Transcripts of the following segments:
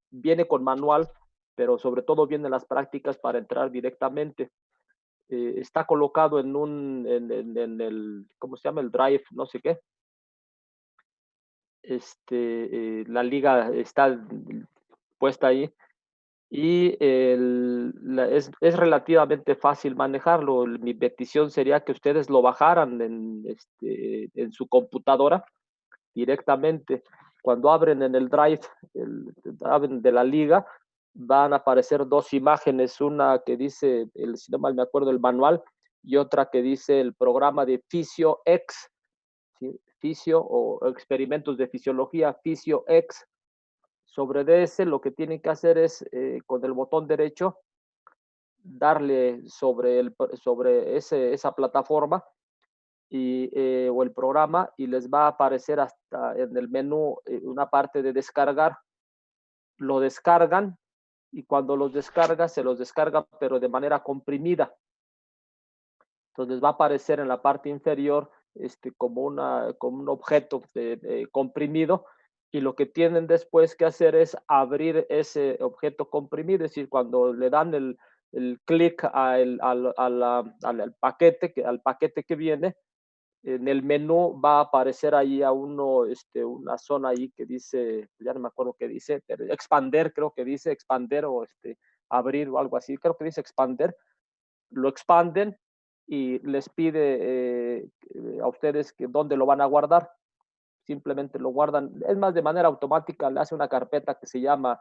viene con manual, pero sobre todo vienen las prácticas para entrar directamente. Está colocado en el, ¿cómo se llama? El Drive, no sé qué. La liga está puesta ahí y es relativamente fácil manejarlo. Mi petición sería que ustedes lo bajaran en su computadora directamente. Cuando abren en el Drive, abren de la liga, van a aparecer dos imágenes, una que dice, si no mal me acuerdo, el manual, y otra que dice el programa de FisioX, ¿sí? Fisio o experimentos de fisiología, FisioX. Sobre ese lo que tienen que hacer es, con el botón derecho, darle sobre esa plataforma o el programa, y les va a aparecer hasta en el menú una parte de descargar. Lo descargan y cuando los descarga, se los descarga pero de manera comprimida. Entonces va a aparecer en la parte inferior como un objeto comprimido, y lo que tienen después que hacer es abrir ese objeto comprimido. Es decir, cuando le dan el clic al paquete que viene, en el menú va a aparecer ahí una zona ahí que dice, ya no me acuerdo qué dice, pero expander, creo que dice expander, o abrir o algo así, creo que dice expander. Lo expanden y les pide a ustedes que dónde lo van a guardar. Simplemente lo guardan, es más, de manera automática le hace una carpeta que se llama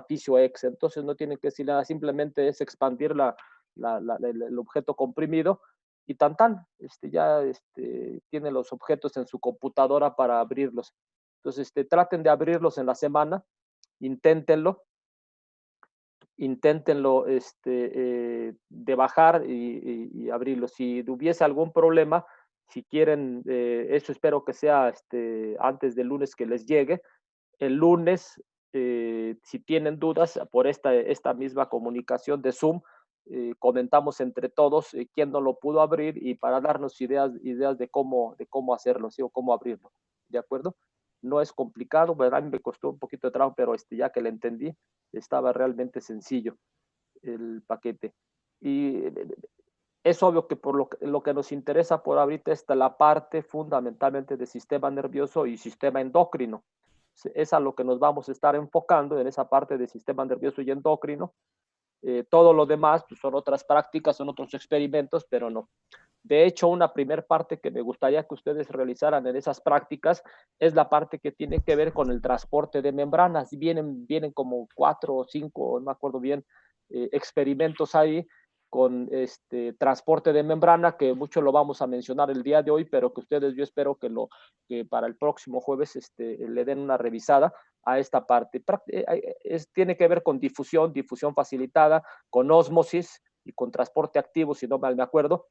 FisioX. Entonces no tienen que decir nada, simplemente es expandir el objeto comprimido y ya tiene los objetos en su computadora para abrirlos. Entonces traten de abrirlos en la semana, inténtenlo, de bajar y abrirlo. Si hubiese algún problema, si quieren, eso espero que sea antes del lunes que les llegue. El lunes, si tienen dudas por esta misma comunicación de Zoom, comentamos entre todos quién no lo pudo abrir, y para darnos ideas de cómo hacerlo, ¿sí? O cómo abrirlo. ¿De acuerdo? No es complicado, ¿verdad? A mí me costó un poquito de trabajo, pero ya que lo entendí, estaba realmente sencillo el paquete. Y es obvio que por lo que nos interesa por ahorita está la parte fundamentalmente de sistema nervioso y sistema endocrino. Es a lo que nos vamos a estar enfocando, en esa parte de sistema nervioso y endocrino. Todo lo demás pues, son otras prácticas, son otros experimentos, pero no. De hecho, una primer parte que me gustaría que ustedes realizaran en esas prácticas es la parte que tiene que ver con el transporte de membranas. Vienen como 4 o 5, no me acuerdo bien, experimentos ahí con transporte de membrana, que mucho lo vamos a mencionar el día de hoy, pero que ustedes, yo espero que para el próximo jueves le den una revisada a esta parte. Tiene que ver con difusión facilitada, con ósmosis y con transporte activo, si no mal me acuerdo.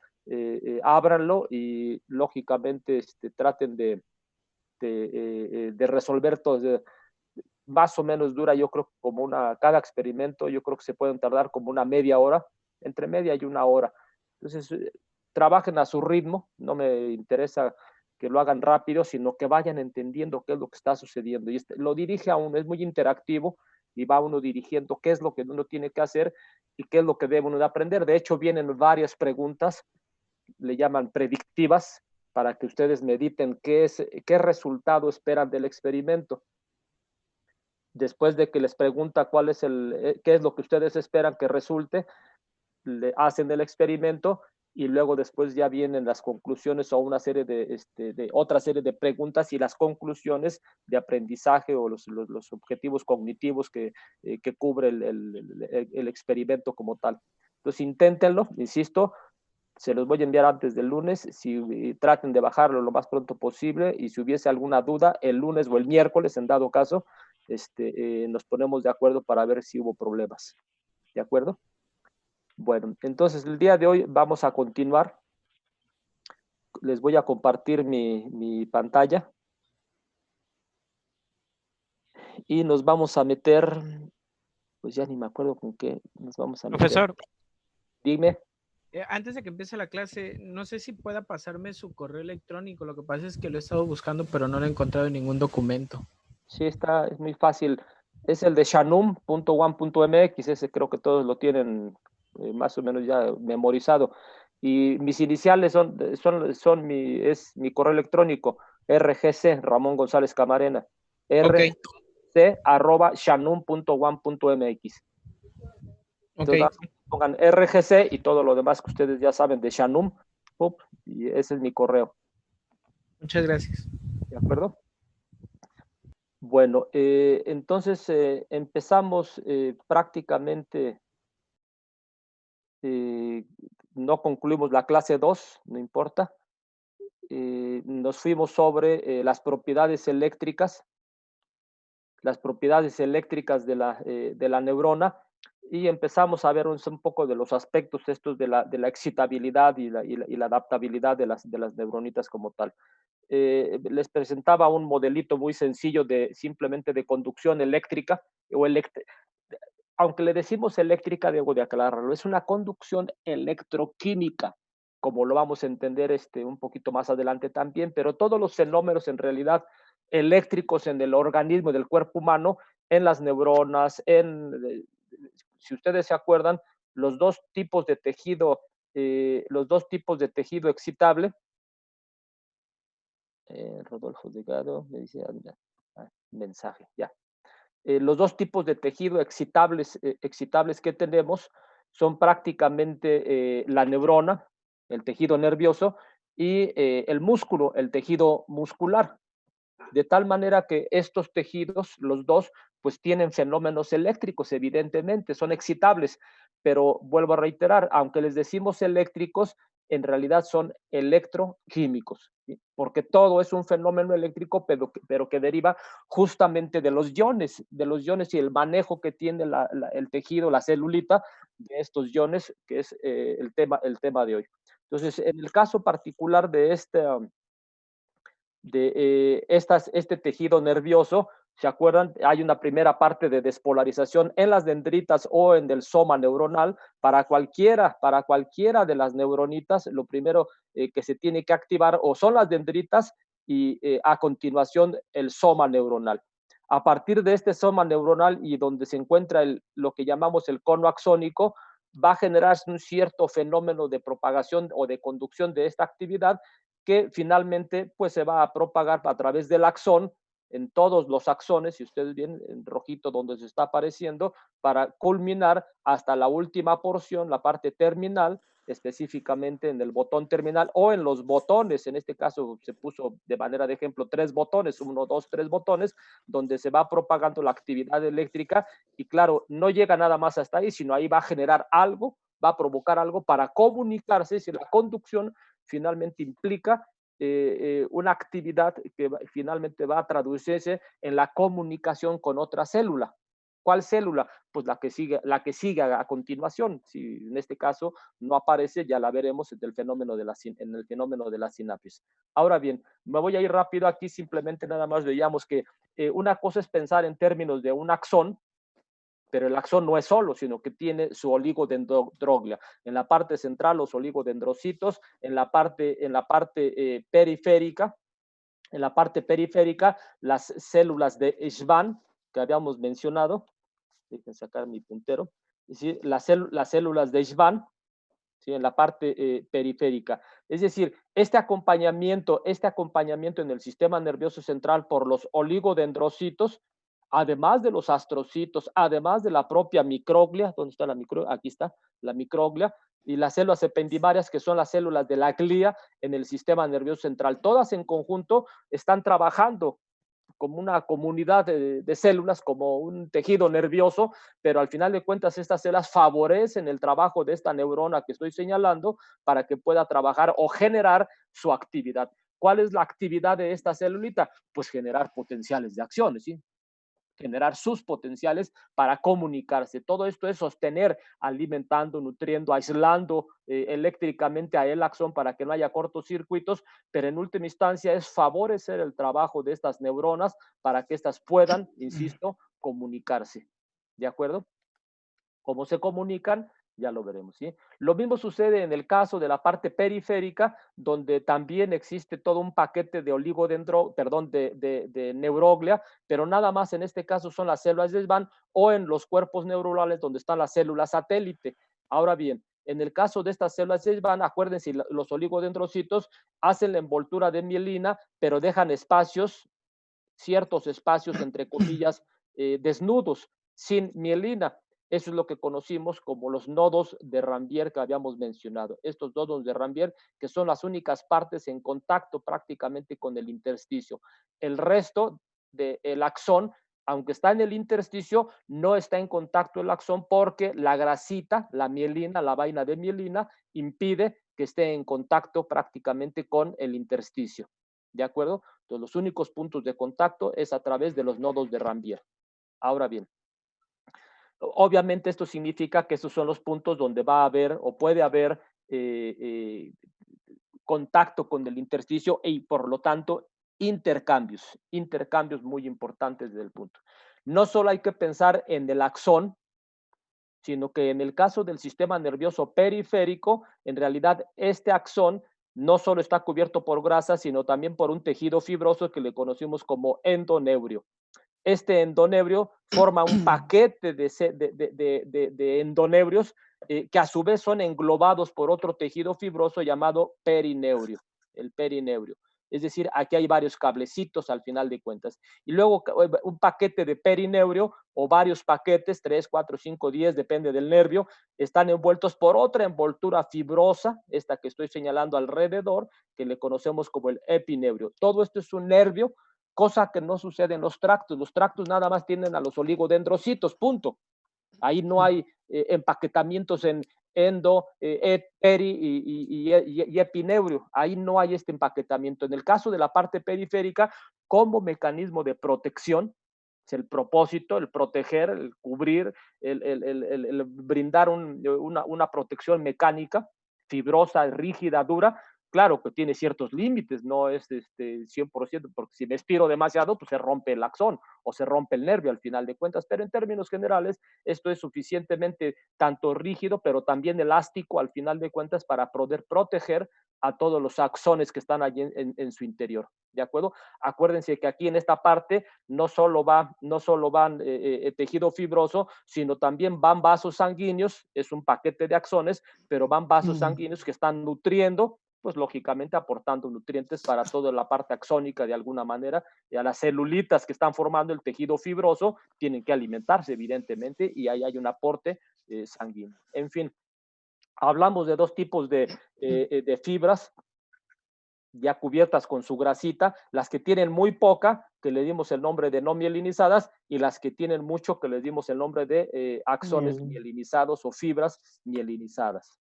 Ábranlo y lógicamente traten de resolver todo. Más o menos dura, yo creo, cada experimento, yo creo que se pueden tardar como una media hora, entre media y una hora. Entonces, trabajen a su ritmo, no me interesa que lo hagan rápido, sino que vayan entendiendo qué es lo que está sucediendo. Y lo dirige a uno, es muy interactivo, y va uno dirigiendo qué es lo que uno tiene que hacer y qué es lo que debe uno de aprender. De hecho, vienen varias preguntas, le llaman predictivas, para que ustedes mediten qué resultado esperan del experimento. Después de que les pregunta qué es lo que ustedes esperan que resulte, le hacen el experimento, y luego después ya vienen las conclusiones o una serie de otra serie de preguntas y las conclusiones de aprendizaje o los objetivos cognitivos que cubre el experimento como tal. Entonces, inténtenlo, insisto, se los voy a enviar antes del lunes. Traten de bajarlo lo más pronto posible, y si hubiese alguna duda, el lunes o el miércoles, en dado caso, nos ponemos de acuerdo para ver si hubo problemas. ¿De acuerdo? Bueno, entonces el día de hoy vamos a continuar. Les voy a compartir mi pantalla y nos vamos a meter, pues ya ni me acuerdo con qué nos vamos a meter. Profesor, Dime. antes de que empiece la clase, no sé si pueda pasarme su correo electrónico. Lo que pasa es que lo he estado buscando, pero no lo he encontrado en ningún documento. Sí, es muy fácil. Es el de shanum.one.mx, ese creo que todos lo tienen más o menos ya memorizado. Y mis iniciales es mi correo electrónico, RGC, Ramón González Camarena, Ok, rc@shanum.one.mx. ok. Entonces pongan RGC y todo lo demás que ustedes ya saben de Shanum, y ese es mi correo, Muchas gracias. ¿de acuerdo? Bueno, entonces empezamos prácticamente, eh, no concluimos la clase 2, no importa. Nos fuimos sobre las propiedades eléctricas de la neurona, y empezamos a ver un poco de los aspectos estos de la excitabilidad y la adaptabilidad de las neuronitas como tal. Les presentaba un modelito muy sencillo de simplemente de conducción eléctrica o aunque le decimos eléctrica, debo de aclararlo, es una conducción electroquímica, como lo vamos a entender un poquito más adelante también, pero todos los fenómenos en realidad eléctricos en el organismo del cuerpo humano, en las neuronas, si ustedes se acuerdan, los dos tipos de tejido, los dos tipos de tejido excitable, Rodolfo Delgado me dice, mensaje, ya. Los dos tipos de tejido excitables que tenemos son prácticamente la neurona, el tejido nervioso, y el músculo, el tejido muscular. De tal manera que estos tejidos, los dos, pues tienen fenómenos eléctricos, evidentemente, son excitables, pero vuelvo a reiterar, aunque les decimos eléctricos, en realidad son electroquímicos, ¿sí? Porque todo es un fenómeno eléctrico, pero que deriva justamente de los iones y el manejo que tiene el tejido, la celulita de estos iones, que es el tema de hoy. Entonces, en el caso particular este tejido nervioso, ¿se acuerdan? Hay una primera parte de despolarización en las dendritas o en el soma neuronal. Para cualquiera de las neuronitas, lo primero que se tiene que activar o son las dendritas y a continuación el soma neuronal. A partir de este soma neuronal y donde se encuentra lo que llamamos el cono axónico, va a generarse un cierto fenómeno de propagación o de conducción de esta actividad que finalmente pues se va a propagar a través del axón en todos los axones, si ustedes ven en rojito donde se está apareciendo, para culminar hasta la última porción, la parte terminal, específicamente en el botón terminal o en los botones. En este caso se puso de manera de ejemplo 3 botones, 1, 2, 3 botones, donde se va propagando la actividad eléctrica y claro, no llega nada más hasta ahí, sino ahí va a generar algo, va a provocar algo para comunicarse, si la conducción finalmente implica una actividad que finalmente va a traducirse en la comunicación con otra célula. ¿Cuál célula? Pues la que sigue a continuación. Si en este caso no aparece, ya la veremos en el fenómeno de la sinapsis. Ahora bien, me voy a ir rápido aquí, simplemente nada más veíamos que una cosa es pensar en términos de un axón, pero el axón no es solo, sino que tiene su oligodendroglia. En la parte central, los oligodendrocitos, en la parte periférica, las células de Schwann, que habíamos mencionado, déjenme sacar mi puntero, es decir, las células de Schwann, ¿sí? En la parte periférica. Es decir, este acompañamiento en el sistema nervioso central por los oligodendrocitos, además de los astrocitos, además de la propia microglia, ¿dónde está la microglia? Aquí está, la microglia, y las células ependimarias, que son las células de la glía en el sistema nervioso central. Todas en conjunto están trabajando como una comunidad de células, como un tejido nervioso, pero al final de cuentas estas células favorecen el trabajo de esta neurona que estoy señalando para que pueda trabajar o generar su actividad. ¿Cuál es la actividad de esta celulita? Pues generar potenciales de acciones, ¿sí? Generar sus potenciales para comunicarse. Todo esto es sostener, alimentando, nutriendo, aislando eléctricamente a el axón para que no haya cortocircuitos, pero en última instancia es favorecer el trabajo de estas neuronas para que éstas puedan, insisto, comunicarse. ¿De acuerdo? ¿Cómo se comunican? Ya lo veremos, ¿sí? Lo mismo sucede en el caso de la parte periférica, donde también existe todo un paquete de de neuroglia, pero nada más en este caso son las células de Schwann o en los cuerpos neuronales donde están las células satélite. Ahora bien, en el caso de estas células de Schwann, acuérdense, los oligodendrocitos hacen la envoltura de mielina, pero dejan espacios, ciertos espacios, entre comillas, desnudos, sin mielina. Eso es lo que conocimos como los nodos de Rambier que habíamos mencionado. Estos nodos de Rambier que son las únicas partes en contacto prácticamente con el intersticio. El resto del axón, aunque está en el intersticio, no está en contacto el axón porque la grasita, la mielina, la vaina de mielina, impide que esté en contacto prácticamente con el intersticio. ¿De acuerdo? Entonces, los únicos puntos de contacto es a través de los nodos de Rambier. Ahora bien, obviamente esto significa que esos son los puntos donde va a haber o puede haber contacto con el intersticio y por lo tanto intercambios muy importantes desde el punto. No solo hay que pensar en el axón, sino que en el caso del sistema nervioso periférico, en realidad este axón no solo está cubierto por grasa, sino también por un tejido fibroso que le conocemos como endoneurio. Este endoneurio forma un paquete de endoneurios que a su vez son englobados por otro tejido fibroso llamado perineurio, el perineurio. Es decir, aquí hay varios cablecitos al final de cuentas. Y luego un paquete de perineurio o varios paquetes, 3, 4, 5, 10, depende del nervio, están envueltos por otra envoltura fibrosa, esta que estoy señalando alrededor, que le conocemos como el epineurio. Todo esto es un nervio, cosa que no sucede en los tractos. Los tractos nada más tienen a los oligodendrocitos, punto. Ahí no hay empaquetamientos en endo, peri y epineurio. Ahí no hay este empaquetamiento. En el caso de la parte periférica, como mecanismo de protección, es el propósito, el proteger, el cubrir, el brindar una protección mecánica, fibrosa, rígida, dura. Claro que tiene ciertos límites, no es 100%, porque si me estiro demasiado, pues se rompe el axón o se rompe el nervio al final de cuentas, pero en términos generales, esto es suficientemente tanto rígido, pero también elástico al final de cuentas para poder proteger a todos los axones que están allí en su interior. ¿De acuerdo? Acuérdense que aquí en esta parte no solo van tejido fibroso, sino también van vasos sanguíneos, es un paquete de axones, pero van vasos sanguíneos que están nutriendo, pues lógicamente aportando nutrientes para toda la parte axónica de alguna manera, y a las celulitas que están formando el tejido fibroso tienen que alimentarse evidentemente y ahí hay un aporte sanguíneo. En fin, hablamos de dos tipos de fibras ya cubiertas con su grasita, las que tienen muy poca, que le dimos el nombre de no mielinizadas, y las que tienen mucho, que les dimos el nombre de axones mielinizados o fibras mielinizadas.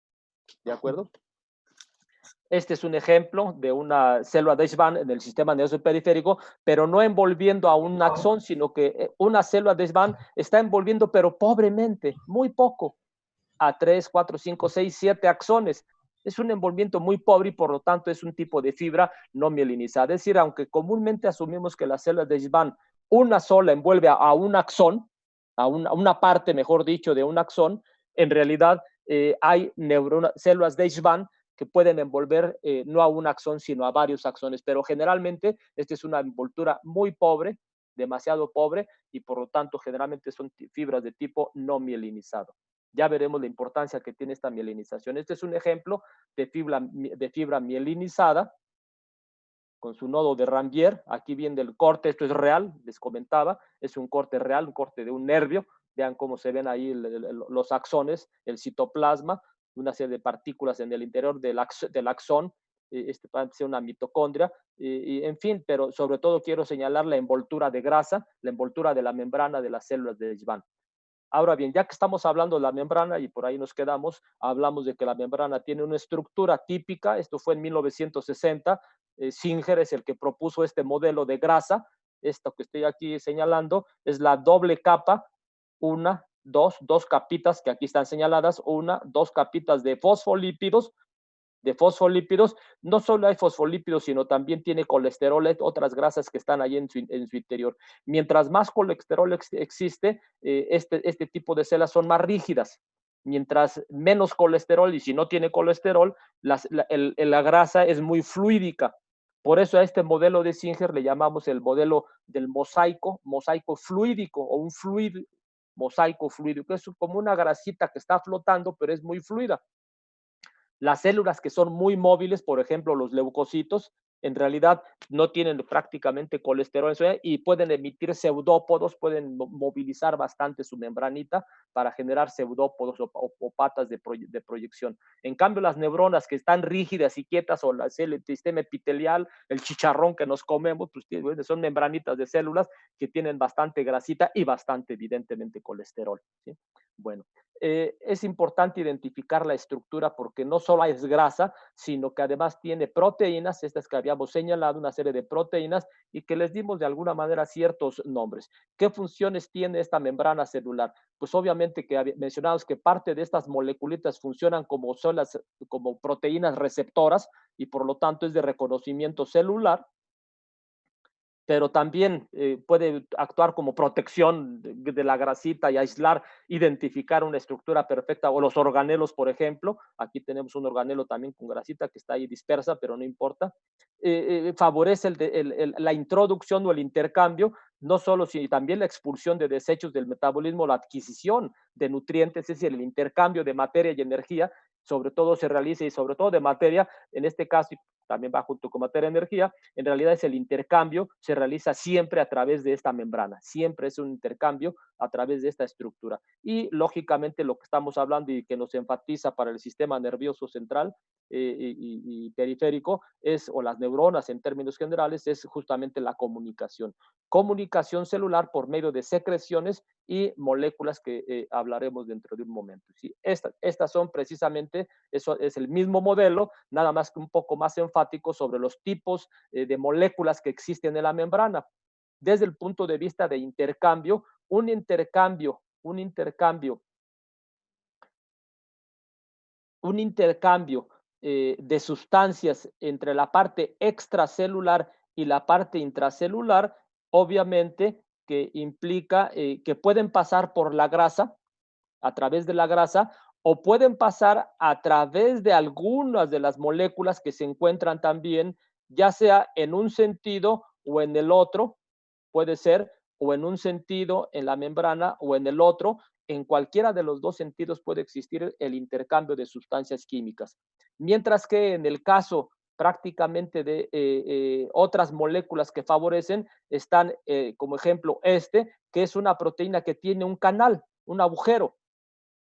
¿De acuerdo? Este es un ejemplo de una célula de Schwann en el sistema nervioso periférico, pero no envolviendo a un axón, sino que una célula de Schwann está envolviendo, pero pobremente, muy poco, a 3, 4, 5, 6, 7 axones. Es un envolvimiento muy pobre y por lo tanto es un tipo de fibra no mielinizada. Es decir, aunque comúnmente asumimos que las células de Schwann una sola envuelve a un axón, a una parte, mejor dicho, de un axón, en realidad hay células de Schwann que pueden envolver no a un axón, sino a varios axones, pero generalmente esta es una envoltura muy pobre, demasiado pobre, y por lo tanto generalmente son fibras de tipo no mielinizado. Ya veremos la importancia que tiene esta mielinización. Este es un ejemplo de fibra mielinizada con su nodo de Rambier. Aquí viene el corte, esto es real, les comentaba, es un corte real, un corte de un nervio. Vean cómo se ven ahí los axones, el citoplasma, una serie de partículas en el interior del axón, este puede ser una mitocondria, en fin, pero sobre todo quiero señalar la envoltura de grasa, la envoltura de la membrana de las células de Schwann. Ahora bien, ya que estamos hablando de la membrana y por ahí nos quedamos, hablamos de que la membrana tiene una estructura típica, esto fue en 1960, Singer es el que propuso este modelo de grasa, esto que estoy aquí señalando es la doble capa, dos capitas que aquí están señaladas, dos capitas de fosfolípidos, no solo hay fosfolípidos, sino también tiene colesterol, otras grasas que están ahí en su interior. Mientras más colesterol existe, este tipo de células son más rígidas. mientras menos colesterol, y si no tiene colesterol, la grasa es muy fluídica. Por eso a este modelo de Singer le llamamos el modelo del mosaico fluídico o un fluido, mosaico fluídico. Es como una grasita que está flotando, pero es muy fluida. Las células que son muy móviles, por ejemplo, los leucocitos, en realidad no tienen prácticamente colesterol y pueden emitir pseudópodos, pueden movilizar bastante su membranita para generar pseudópodos o patas de proyección. En cambio, las neuronas que están rígidas y quietas, o el sistema epitelial, el chicharrón que nos comemos, pues son membranitas de células que tienen bastante grasita y bastante, evidentemente, colesterol, ¿sí? Bueno, es importante identificar la estructura porque no solo es grasa, sino que además tiene proteínas, estas que habíamos señalado, una serie de proteínas, y que les dimos de alguna manera ciertos nombres. ¿Qué funciones tiene esta membrana celular? Pues obviamente que mencionamos que parte de estas moleculitas funcionan como proteínas receptoras y por lo tanto es de reconocimiento celular, pero también puede actuar como protección de la grasita y aislar, identificar una estructura perfecta, o los organelos, por ejemplo. Aquí tenemos un organelo también con grasita que está ahí dispersa, pero no importa. Favorece la introducción o el intercambio, no solo, sino también la expulsión de desechos del metabolismo, la adquisición de nutrientes, es decir, el intercambio de materia y energía, sobre todo se realiza, y sobre todo de materia, en este caso también va junto con materia y energía, en realidad es el intercambio, se realiza siempre a través de esta membrana, siempre es un intercambio a través de esta estructura. Y lógicamente lo que estamos hablando y que nos enfatiza para el sistema nervioso central y periférico es, o las neuronas en términos generales, es justamente la comunicación. Comunicación celular por medio de secreciones y moléculas que hablaremos dentro de un momento. ¿Sí? Estas son precisamente, eso es el mismo modelo, nada más que un poco más enfático sobre los tipos de moléculas que existen en la membrana. Desde el punto de vista de intercambio, un intercambio de sustancias entre la parte extracelular y la parte intracelular, obviamente que implica que pueden pasar por la grasa, a través de la grasa, o pueden pasar a través de algunas de las moléculas que se encuentran también, ya sea en un sentido o en el otro, puede ser, o en un sentido en la membrana o en el otro. En cualquiera de los dos sentidos puede existir el intercambio de sustancias químicas. Mientras que en el caso prácticamente de otras moléculas que favorecen, están como ejemplo que es una proteína que tiene un canal, un agujero.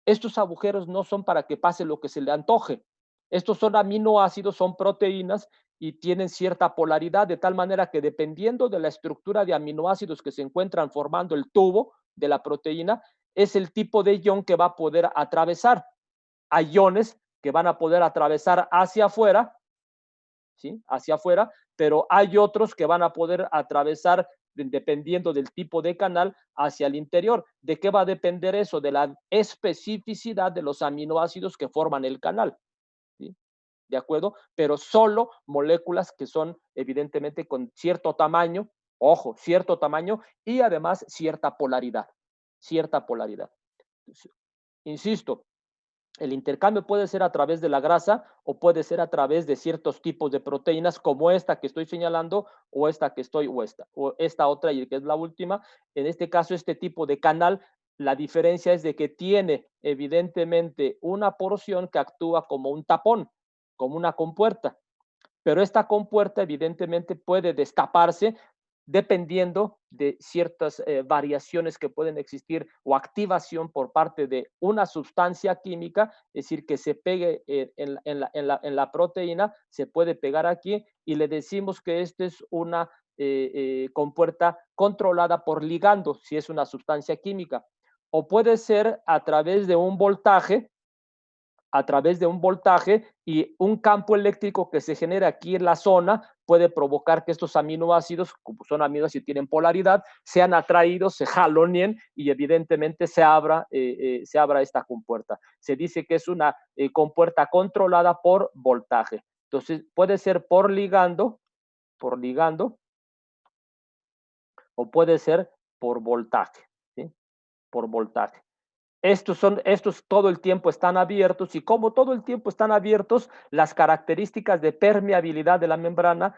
Estos agujeros no son para que pase lo que se le antoje. Estos son aminoácidos, son proteínas y tienen cierta polaridad, de tal manera que dependiendo de la estructura de aminoácidos que se encuentran formando el tubo de la proteína, es el tipo de ion que va a poder atravesar. Hay iones que van a poder atravesar hacia afuera, ¿sí? Hacia afuera, pero hay otros que van a poder atravesar, dependiendo del tipo de canal, hacia el interior. ¿De qué va a depender eso? De la especificidad de los aminoácidos que forman el canal, ¿sí? ¿De acuerdo? Pero solo moléculas que son evidentemente con cierto tamaño, ojo, cierto tamaño y además cierta polaridad, cierta polaridad. Insisto, el intercambio puede ser a través de la grasa o puede ser a través de ciertos tipos de proteínas como esta que estoy señalando o esta otra y que es la última. En este caso, este tipo de canal, la diferencia es de que tiene evidentemente una porción que actúa como un tapón, como una compuerta, pero esta compuerta evidentemente puede destaparse dependiendo de ciertas variaciones que pueden existir o activación por parte de una sustancia química, es decir, que se pegue en la proteína, se puede pegar aquí y le decimos que esta es una compuerta controlada por ligando, si es una sustancia química, o puede ser a través de un voltaje y un campo eléctrico que se genera aquí en la zona puede provocar que estos aminoácidos, como son aminoácidos y tienen polaridad, sean atraídos, se jalonien y evidentemente se abra esta compuerta. Se dice que es una compuerta controlada por voltaje. Entonces puede ser por ligando, o puede ser por voltaje, ¿sí? Por voltaje. estos todo el tiempo están abiertos y como todo el tiempo están abiertos, las características de permeabilidad de la membrana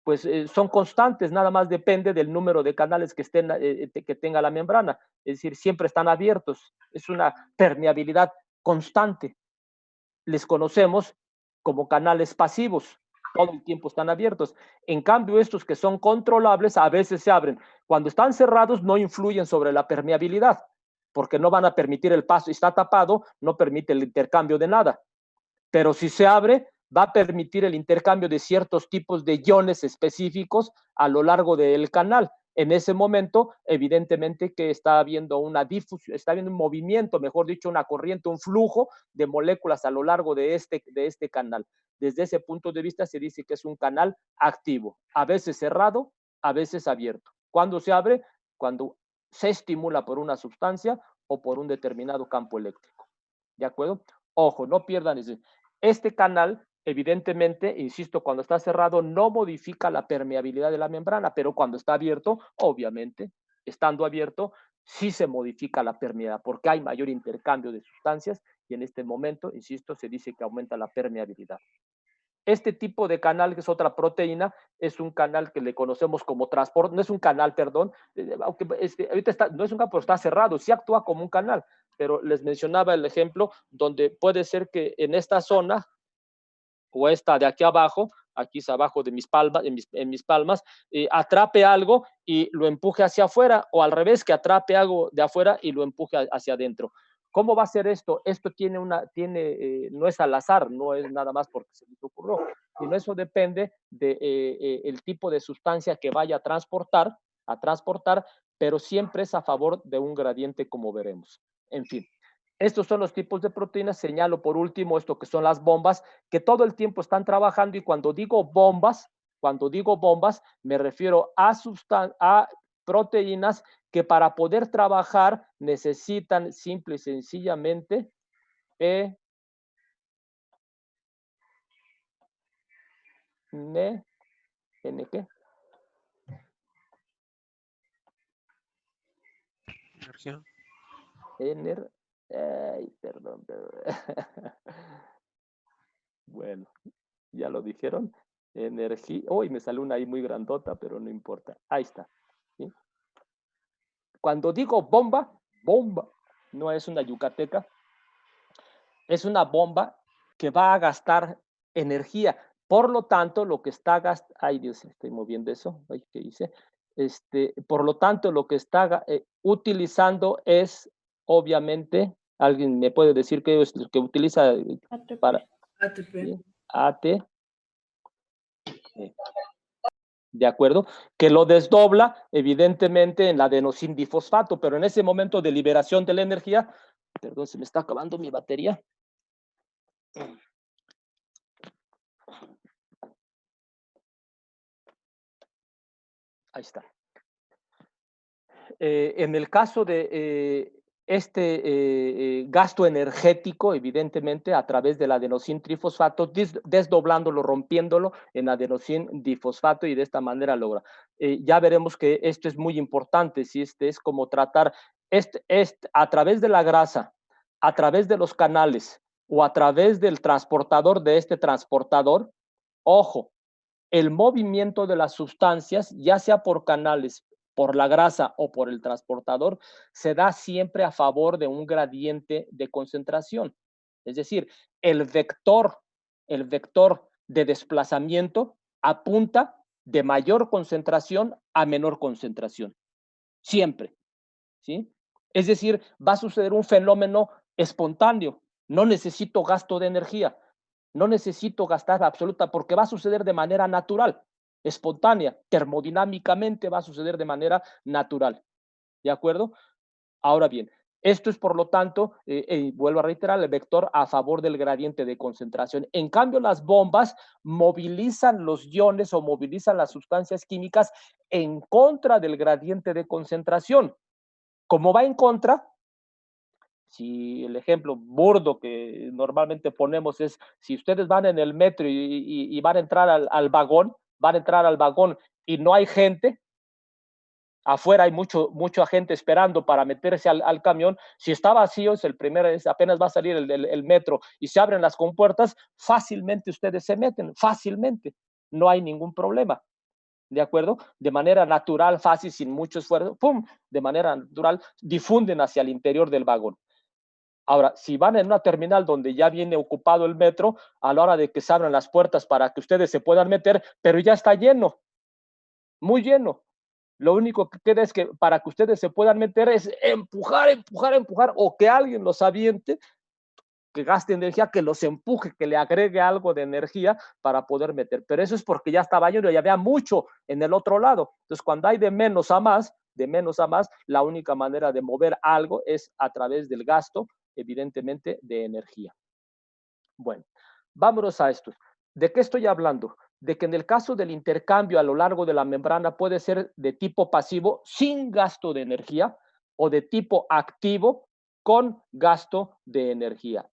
pues son constantes, nada más depende del número de canales que tenga la membrana, es decir, siempre están abiertos, es una permeabilidad constante. Les conocemos como canales pasivos, todo el tiempo están abiertos. En cambio, estos que son controlables a veces se abren. Cuando están cerrados no influyen sobre la permeabilidad, porque no van a permitir el paso, está tapado, no permite el intercambio de nada. Pero si se abre, va a permitir el intercambio de ciertos tipos de iones específicos a lo largo del canal. En ese momento, evidentemente que está habiendo una difusión, está habiendo un movimiento, mejor dicho, una corriente, un flujo de moléculas a lo largo de este canal. Desde ese punto de vista se dice que es un canal activo, a veces cerrado, a veces abierto. ¿Cuándo se abre? Cuando se estimula por una sustancia o por un determinado campo eléctrico. ¿De acuerdo? Ojo, no pierdan ese. Este canal, evidentemente, insisto, cuando está cerrado no modifica la permeabilidad de la membrana, pero cuando está abierto, obviamente, estando abierto, sí se modifica la permeabilidad, porque hay mayor intercambio de sustancias y en este momento, insisto, se dice que aumenta la permeabilidad. Este tipo de canal, que es otra proteína, es un canal que le conocemos como transporte, no es un canal, perdón, aunque ahorita está, no es un canal, pero está cerrado, sí actúa como un canal, pero les mencionaba el ejemplo donde puede ser que en esta zona, o esta de aquí abajo, aquí es abajo de mis palmas, en mis palmas, atrape algo y lo empuje hacia afuera, o al revés, que atrape algo de afuera y lo empuje hacia adentro. ¿Cómo va a ser esto? Esto no es al azar, no es nada más porque se les ocurrió, sino eso depende del tipo de sustancia que vaya a transportar, pero siempre es a favor de un gradiente, como veremos. En fin, estos son los tipos de proteínas. Señalo por último esto que son las bombas, que todo el tiempo están trabajando, y cuando digo bombas, me refiero a proteínas que para poder trabajar necesitan simple y sencillamente ¿en qué? Energía. Ay, perdón. Bueno, ya lo dijeron. Energía. Uy, me salió una ahí muy grandota, pero no importa. Ahí está. ¿Sí? Cuando digo bomba, no es una yucateca, es una bomba que va a gastar energía. Por lo tanto, lo que está gastando, ay Dios, estoy moviendo eso, ay, ¿qué hice? Por lo tanto, lo que está utilizando es, obviamente, alguien me puede decir qué es lo que utiliza para ATP. ¿sí? AT, ¿de acuerdo? Que lo desdobla, evidentemente, en la adenosindifosfato, pero en ese momento de liberación de la energía, perdón, se me está acabando mi batería. Ahí está. En el caso de gasto energético, evidentemente, a través del adenosin trifosfato, desdoblándolo, rompiéndolo en adenosin difosfato, y de esta manera logra. Ya veremos que esto es muy importante, si es como tratar a través de la grasa, a través de los canales o a través del transportador de este transportador. Ojo, el movimiento de las sustancias, ya sea por canales, por la grasa o por el transportador, se da siempre a favor de un gradiente de concentración. Es decir, el vector de desplazamiento apunta de mayor concentración a menor concentración. Siempre. ¿Sí? Es decir, va a suceder un fenómeno espontáneo. No necesito gasto de energía. No necesito gastar absoluta, porque va a suceder de manera natural, espontánea, termodinámicamente va a suceder de manera natural. ¿De acuerdo? Ahora bien, esto es, por lo tanto, vuelvo a reiterar, el vector a favor del gradiente de concentración. En cambio, las bombas movilizan los iones o movilizan las sustancias químicas en contra del gradiente de concentración. Como va en contra, si el ejemplo burdo que normalmente ponemos es, si ustedes van en el metro y van a entrar al vagón y no hay gente, afuera hay mucha gente esperando para meterse al camión. Si está vacío, apenas va a salir el metro y se abren las compuertas, fácilmente ustedes se meten, fácilmente. No hay ningún problema. ¿De acuerdo? De manera natural, fácil, sin mucho esfuerzo, ¡pum! De manera natural, difunden hacia el interior del vagón. Ahora, si van en una terminal donde ya viene ocupado el metro, a la hora de que se abran las puertas para que ustedes se puedan meter, pero ya está lleno, muy lleno. Lo único que queda es que para que ustedes se puedan meter es empujar, empujar, empujar, o que alguien los aviente, que gaste energía, que los empuje, que le agregue algo de energía para poder meter. Pero eso es porque ya estaba lleno y había mucho en el otro lado. Entonces, cuando hay de menos a más, la única manera de mover algo es a través del gasto, evidentemente, de energía. Bueno, vámonos a esto. ¿De qué estoy hablando? De que en el caso del intercambio a lo largo de la membrana puede ser de tipo pasivo sin gasto de energía o de tipo activo con gasto de energía.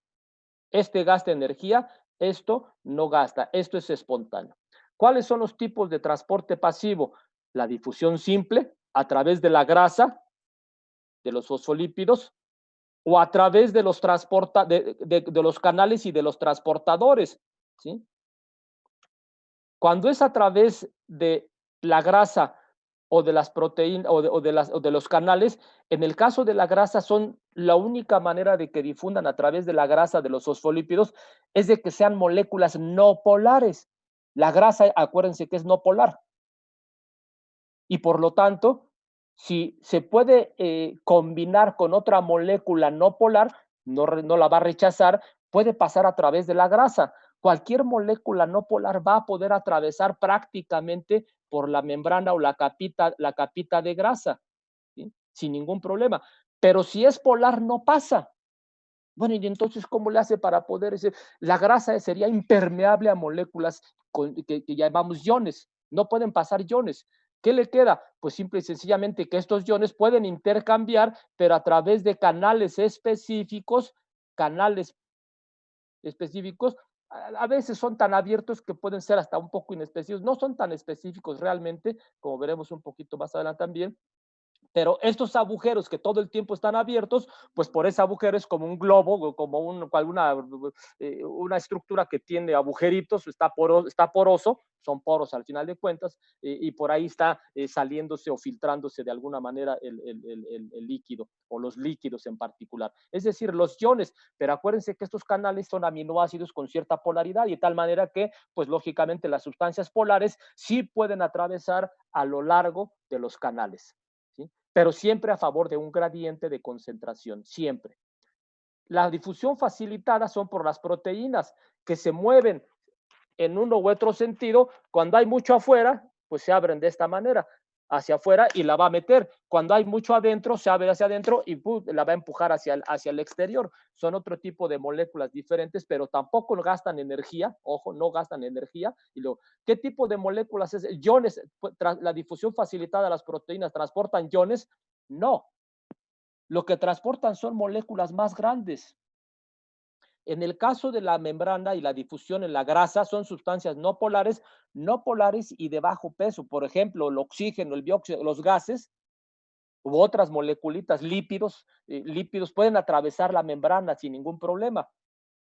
Este gasta energía, esto no gasta, esto es espontáneo. ¿Cuáles son los tipos de transporte pasivo? La difusión simple a través de la grasa, de los fosfolípidos, o a través de los canales y de los transportadores, ¿sí? Cuando es a través de la grasa o de las proteínas o de los canales, en el caso de la grasa son la única manera de que difundan a través de la grasa de los fosfolípidos es de que sean moléculas no polares. La grasa, acuérdense que es no polar. Y por lo tanto, si se puede combinar con otra molécula no polar, no la va a rechazar, puede pasar a través de la grasa. Cualquier molécula no polar va a poder atravesar prácticamente por la membrana o la capita de grasa, ¿sí? Sin ningún problema. Pero si es polar, no pasa. Bueno, y entonces, ¿cómo le hace para poder decir? La grasa sería impermeable a moléculas que llamamos iones. No pueden pasar iones. ¿Qué le queda? Pues simple y sencillamente que estos iones pueden intercambiar, pero a través de canales específicos, a veces son tan abiertos que pueden ser hasta un poco inespecíficos. No son tan específicos realmente, como veremos un poquito más adelante también, pero estos agujeros que todo el tiempo están abiertos, pues por ese agujero es como un globo o como una estructura que tiene agujeritos, está poroso, son poros al final de cuentas, y por ahí está saliéndose o filtrándose de alguna manera el líquido o los líquidos en particular. Es decir, los iones, pero acuérdense que estos canales son aminoácidos con cierta polaridad y de tal manera que, pues lógicamente las sustancias polares sí pueden atravesar a lo largo de los canales, ¿sí? Pero siempre a favor de un gradiente de concentración, siempre. La difusión facilitada son por las proteínas que se mueven en uno u otro sentido. Cuando hay mucho afuera, pues se abren de esta manera, hacia afuera y la va a meter. Cuando hay mucho adentro, se abre hacia adentro y la va a empujar hacia el exterior. Son otro tipo de moléculas diferentes, pero tampoco gastan energía. Ojo, no gastan energía. Y luego, ¿qué tipo de moléculas es? Iones, la difusión facilitada de las proteínas, ¿transportan iones? No. Lo que transportan son moléculas más grandes. En el caso de la membrana y la difusión en la grasa, son sustancias no polares y de bajo peso. Por ejemplo, el oxígeno, el dióxido, los gases u otras moleculitas, lípidos pueden atravesar la membrana sin ningún problema,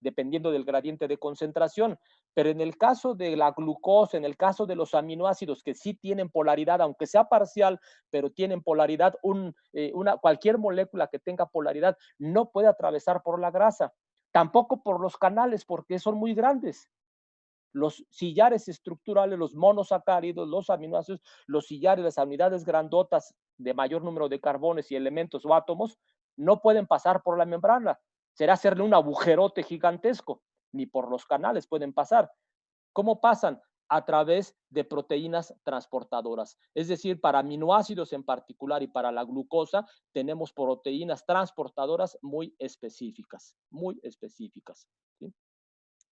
dependiendo del gradiente de concentración. Pero en el caso de la glucosa, en el caso de los aminoácidos que sí tienen polaridad, aunque sea parcial, pero tienen polaridad, cualquier molécula que tenga polaridad no puede atravesar por la grasa. Tampoco por los canales, porque son muy grandes. Los sillares estructurales, los monosacáridos, los aminoácidos, los sillares, las unidades grandotas de mayor número de carbones y elementos o átomos, no pueden pasar por la membrana. Será hacerle un agujerote gigantesco. Ni por los canales pueden pasar. ¿Cómo pasan? A través de proteínas transportadoras. Es decir, para aminoácidos en particular y para la glucosa, tenemos proteínas transportadoras muy específicas, muy específicas, ¿sí?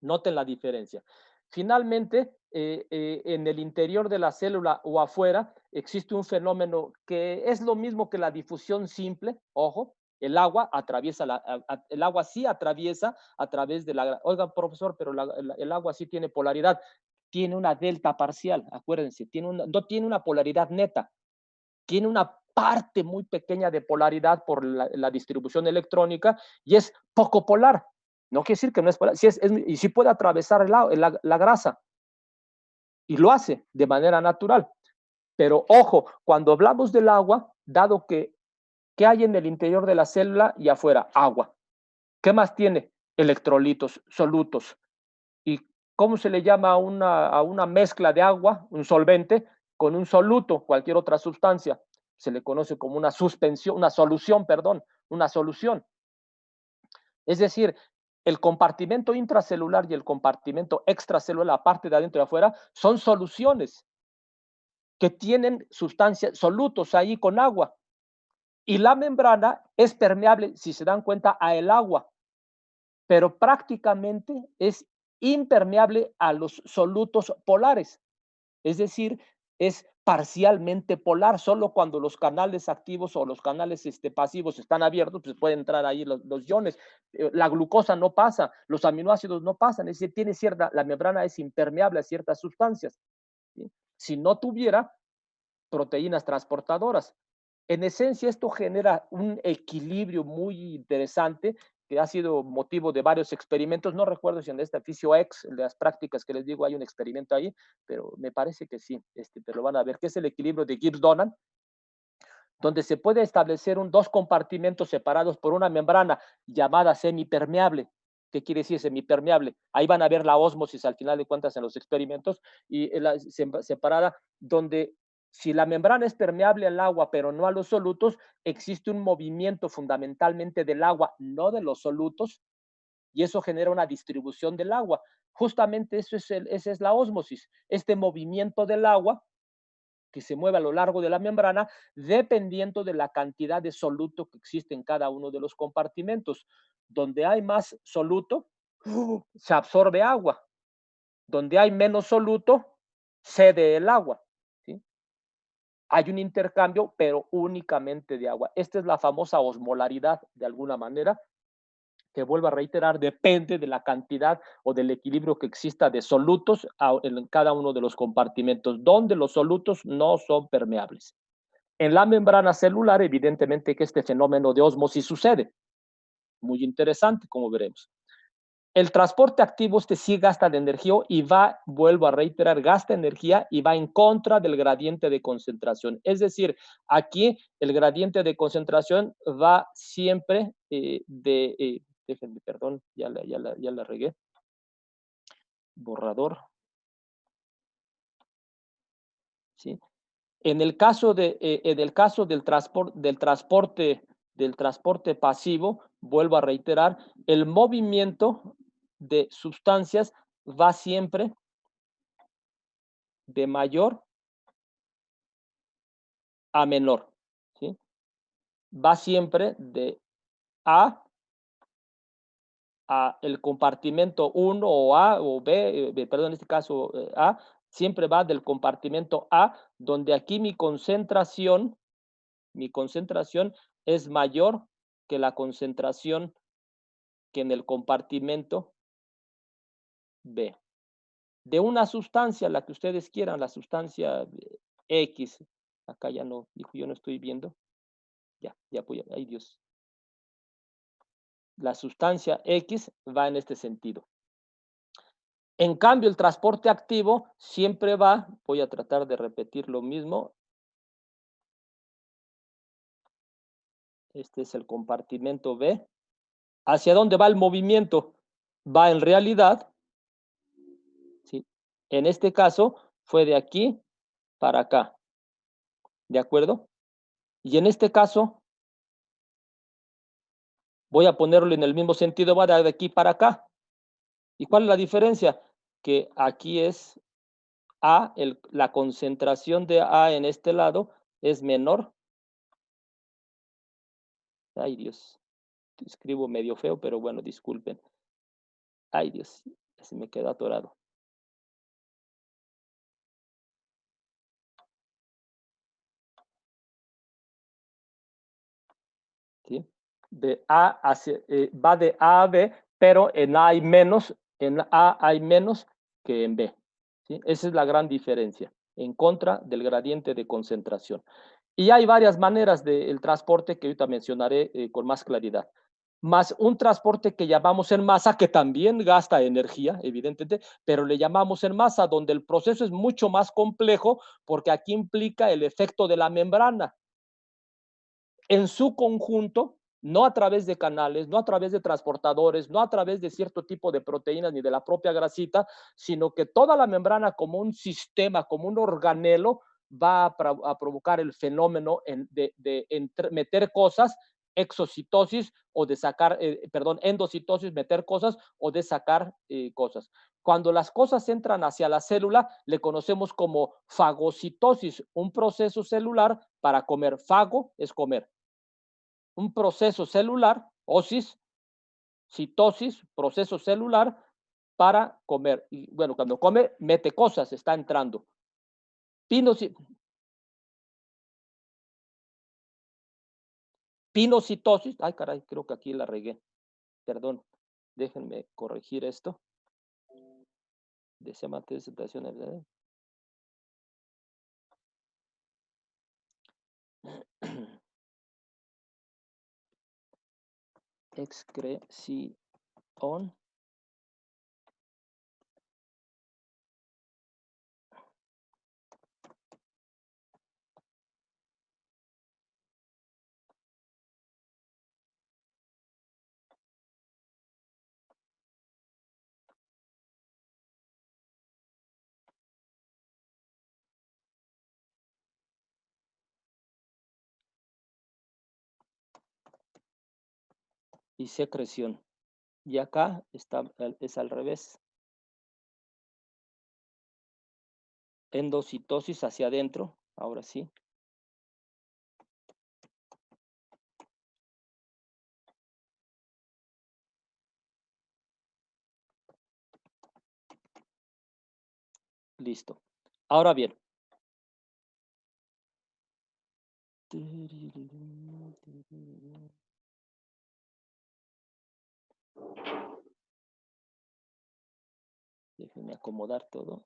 Noten la diferencia. Finalmente, en el interior de la célula o afuera, existe un fenómeno que es lo mismo que la difusión simple. Ojo, el agua el agua sí atraviesa a través de la. Oiga, profesor, pero el agua sí tiene polaridad. Tiene una delta parcial, acuérdense, no tiene una polaridad neta, tiene parte muy pequeña de polaridad por la distribución electrónica y es poco polar. No quiere decir que no es polar, y sí puede atravesar la grasa y lo hace de manera natural. Pero ojo, cuando hablamos del agua, dado que ¿qué hay en el interior de la célula y afuera? Agua. ¿Qué más tiene? Electrolitos, solutos. ¿Y cómo se le llama a una mezcla de agua, un solvente, con un soluto, cualquier otra sustancia? Se le conoce como una suspensión, una solución, perdón, una solución. Es decir, el compartimento intracelular y el compartimento extracelular, la parte de adentro y afuera, son soluciones que tienen sustancias, solutos ahí con agua. Y la membrana es permeable, si se dan cuenta, a el agua, pero prácticamente es impermeable a los solutos polares. Es decir, es parcialmente polar, solo cuando los canales activos o los canales pasivos están abiertos, pues pueden entrar ahí los iones. La glucosa no pasa, los aminoácidos no pasan, es decir, tiene cierta, la membrana es impermeable a ciertas sustancias. ¿Sí? Si no tuviera proteínas transportadoras. En esencia, esto genera un equilibrio muy interesante que ha sido motivo de varios experimentos. No recuerdo si en este Fisio X, de las prácticas que les digo, hay un experimento ahí, pero me parece que sí, pero lo van a ver, que es el equilibrio de Gibbs-Donnan, donde se puede establecer dos compartimentos separados por una membrana llamada semipermeable. ¿Qué quiere decir semipermeable? Ahí van a ver la ósmosis al final de cuentas en los experimentos, y separada, donde si la membrana es permeable al agua, pero no a los solutos, existe un movimiento fundamentalmente del agua, no de los solutos, y eso genera una distribución del agua. Justamente esa es la ósmosis, este movimiento del agua que se mueve a lo largo de la membrana, dependiendo de la cantidad de soluto que existe en cada uno de los compartimentos. Donde hay más soluto, se absorbe agua. Donde hay menos soluto, cede el agua. ¿Sí? Hay un intercambio, pero únicamente de agua. Esta es la famosa osmolaridad, de alguna manera, que vuelvo a reiterar, depende de la cantidad o del equilibrio que exista de solutos en cada uno de los compartimentos, donde los solutos no son permeables. En la membrana celular, evidentemente que este fenómeno de ósmosis sucede. Muy interesante, como veremos. El transporte activo sí gasta de energía y va, vuelvo a reiterar, gasta energía y va en contra del gradiente de concentración. Es decir, aquí el gradiente de concentración va siempre déjenme, perdón, ya la regué. Borrador. ¿Sí? En el caso del transporte pasivo, vuelvo a reiterar, el movimiento de sustancias va siempre de mayor a menor. ¿Sí? Va siempre de A a el compartimento 1 o A o B, perdón, en este caso A, siempre va del compartimento A, donde aquí mi concentración es mayor que la concentración que en el compartimento B. De una sustancia, la que ustedes quieran, la sustancia X. Acá ya no, dijo, yo no estoy viendo. Ya voy, ay Dios. La sustancia X va en este sentido. En cambio, el transporte activo siempre va, voy a tratar de repetir lo mismo. Este es el compartimento B. ¿Hacia dónde va el movimiento? Va en realidad, ¿sí? En este caso, fue de aquí para acá. ¿De acuerdo? Y en este caso, voy a ponerlo en el mismo sentido, va de aquí para acá. ¿Y cuál es la diferencia? Que aquí es A, la concentración de A en este lado es menor. Ay, Dios. Escribo medio feo, pero bueno, disculpen. Ay, Dios, se me quedó atorado. ¿Sí? Va de A a B, pero en A hay menos, que en B. ¿Sí? Esa es la gran diferencia, en contra del gradiente de concentración. Y hay varias maneras del transporte que ahorita mencionaré con más claridad. Más un transporte que llamamos en masa, que también gasta energía, evidentemente, pero le llamamos en masa, donde el proceso es mucho más complejo porque aquí implica el efecto de la membrana en su conjunto, no a través de canales, no a través de transportadores, no a través de cierto tipo de proteínas ni de la propia grasita, sino que toda la membrana como un sistema, como un organelo, va a provocar el fenómeno de meter cosas, exocitosis o de sacar, perdón, endocitosis, meter cosas o de sacar cosas. Cuando las cosas entran hacia la célula, le conocemos como fagocitosis, un proceso celular para comer. Fago es comer. Un proceso celular, osis, citosis, proceso celular para comer. Y bueno, cuando come, mete cosas, está entrando. Pinocitosis, ay caray, creo que aquí la regué. Perdón, déjenme corregir esto. Desea presentación. Excreción y secreción. Y acá está, es al revés. Endocitosis hacia adentro, ahora sí. Listo. Ahora bien. Déjenme acomodar todo.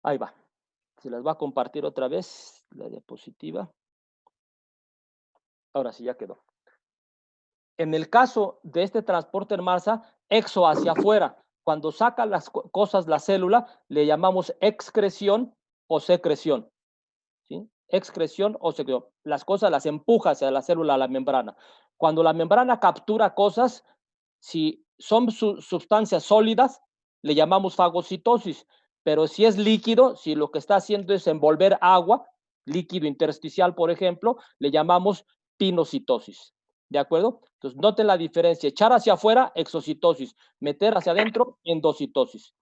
Ahí va. Se las va a compartir otra vez la diapositiva. Ahora sí, ya quedó. En el caso de este transporte en masa, exo hacia afuera, cuando saca las cosas la célula, le llamamos excreción o secreción. ¿Sí? Excreción o secreción. Las cosas las empuja hacia la célula, a la membrana. Cuando la membrana captura cosas, si son sustancias sólidas, le llamamos fagocitosis. Pero si es líquido, si lo que está haciendo es envolver agua, líquido intersticial, por ejemplo, le llamamos pinocitosis. ¿De acuerdo? Entonces, noten la diferencia. Echar hacia afuera, exocitosis. Meter hacia adentro, endocitosis.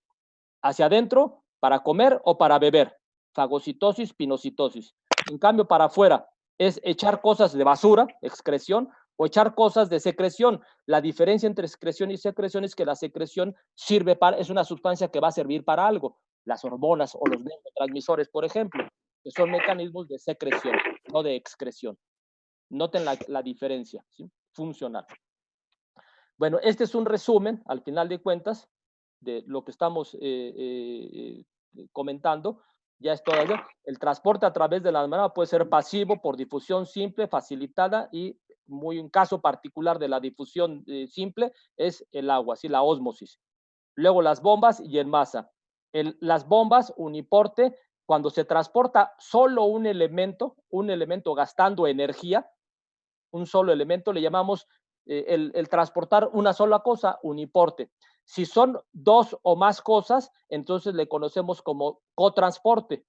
Hacia adentro, para comer o para beber. Fagocitosis, pinocitosis. En cambio, para afuera, es echar cosas de basura, excreción, o echar cosas de secreción. La diferencia entre excreción y secreción es que la secreción sirve para, es una sustancia que va a servir para algo. Las hormonas o los neurotransmisores, por ejemplo, que son mecanismos de secreción, no de excreción. Noten la diferencia, ¿sí? Funcional. Bueno, este es un resumen, al final de cuentas, de lo que estamos comentando. Ya es todo. El transporte a través de la membrana puede ser pasivo por difusión simple, facilitada y muy un caso particular de la difusión simple es el agua, ¿sí? La ósmosis. Luego las bombas y en masa. Las bombas, uniporte, cuando se transporta solo un elemento gastando energía, un solo elemento, le llamamos el transportar una sola cosa, uniporte. Si son dos o más cosas, entonces le conocemos como cotransporte.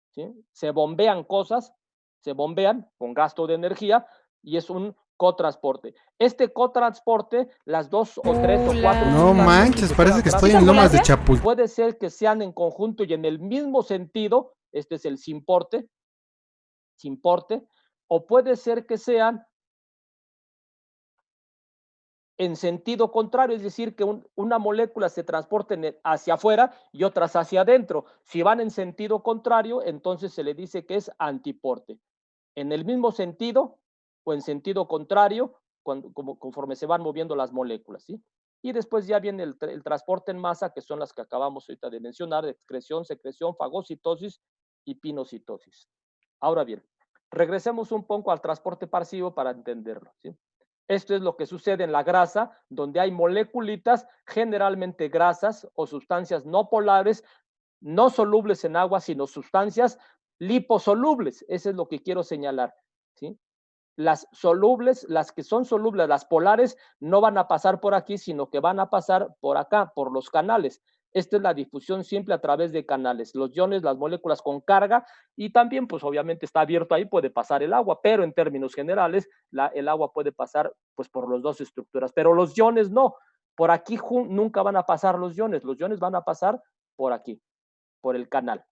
¿Sí? Se bombean cosas, se bombean con gasto de energía y es un cotransporte. Este cotransporte, las dos o tres o cuatro No manches, parece que estoy en Lomas de Chapultepec. puede ser que sean en conjunto y en el mismo sentido, este es el simporte, o puede ser que sean en sentido contrario, es decir, que una molécula se transporte hacia afuera y otras hacia adentro. Si van en sentido contrario, entonces se le dice que es antiporte. En el mismo sentido o en sentido contrario, conforme se van moviendo las moléculas, ¿sí? Y después ya viene el transporte en masa, que son las que acabamos ahorita de mencionar, excreción, secreción, fagocitosis y pinocitosis. Ahora bien, regresemos un poco al transporte pasivo para entenderlo, ¿sí? Esto es lo que sucede en la grasa, donde hay moleculitas, generalmente grasas o sustancias no polares, no solubles en agua, sino sustancias liposolubles. Eso es lo que quiero señalar, ¿sí? Las solubles, las que son solubles, las polares, no van a pasar por aquí, sino que van a pasar por acá, por los canales. Esta es la difusión simple a través de canales. Los iones, las moléculas con carga, y también, pues obviamente está abierto ahí, puede pasar el agua, pero en términos generales, el agua puede pasar pues por las dos estructuras, pero los iones no. Por aquí nunca van a pasar los iones van a pasar por aquí, por el canal.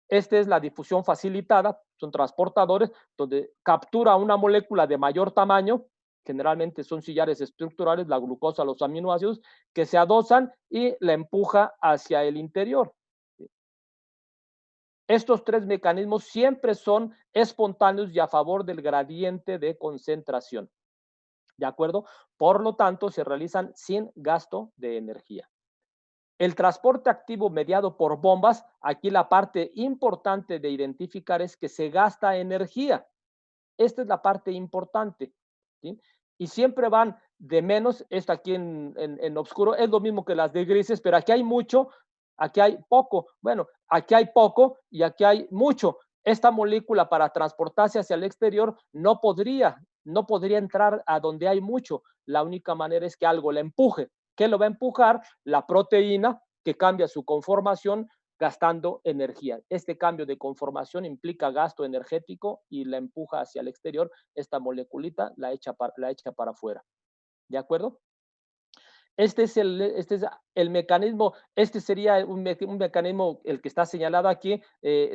Esta es la difusión facilitada, son transportadores donde captura una molécula de mayor tamaño, generalmente son sillares estructurales, la glucosa, los aminoácidos, que se adosan y la empuja hacia el interior. Estos tres mecanismos siempre son espontáneos y a favor del gradiente de concentración. ¿De acuerdo? Por lo tanto, se realizan sin gasto de energía. El transporte activo mediado por bombas, aquí la parte importante de identificar es que se gasta energía. Esta es la parte importante, ¿sí? Y siempre van de menos, esta aquí en oscuro, es lo mismo que las de grises, pero aquí hay mucho, aquí hay poco. Bueno, aquí hay poco y aquí hay mucho. Esta molécula para transportarse hacia el exterior no podría entrar a donde hay mucho. La única manera es que algo la empuje. ¿Qué lo va a empujar? La proteína, que cambia su conformación gastando energía. Este cambio de conformación implica gasto energético y la empuja hacia el exterior. Esta moleculita la echa para afuera. ¿De acuerdo? Este es el mecanismo, este sería un mecanismo, el que está señalado aquí,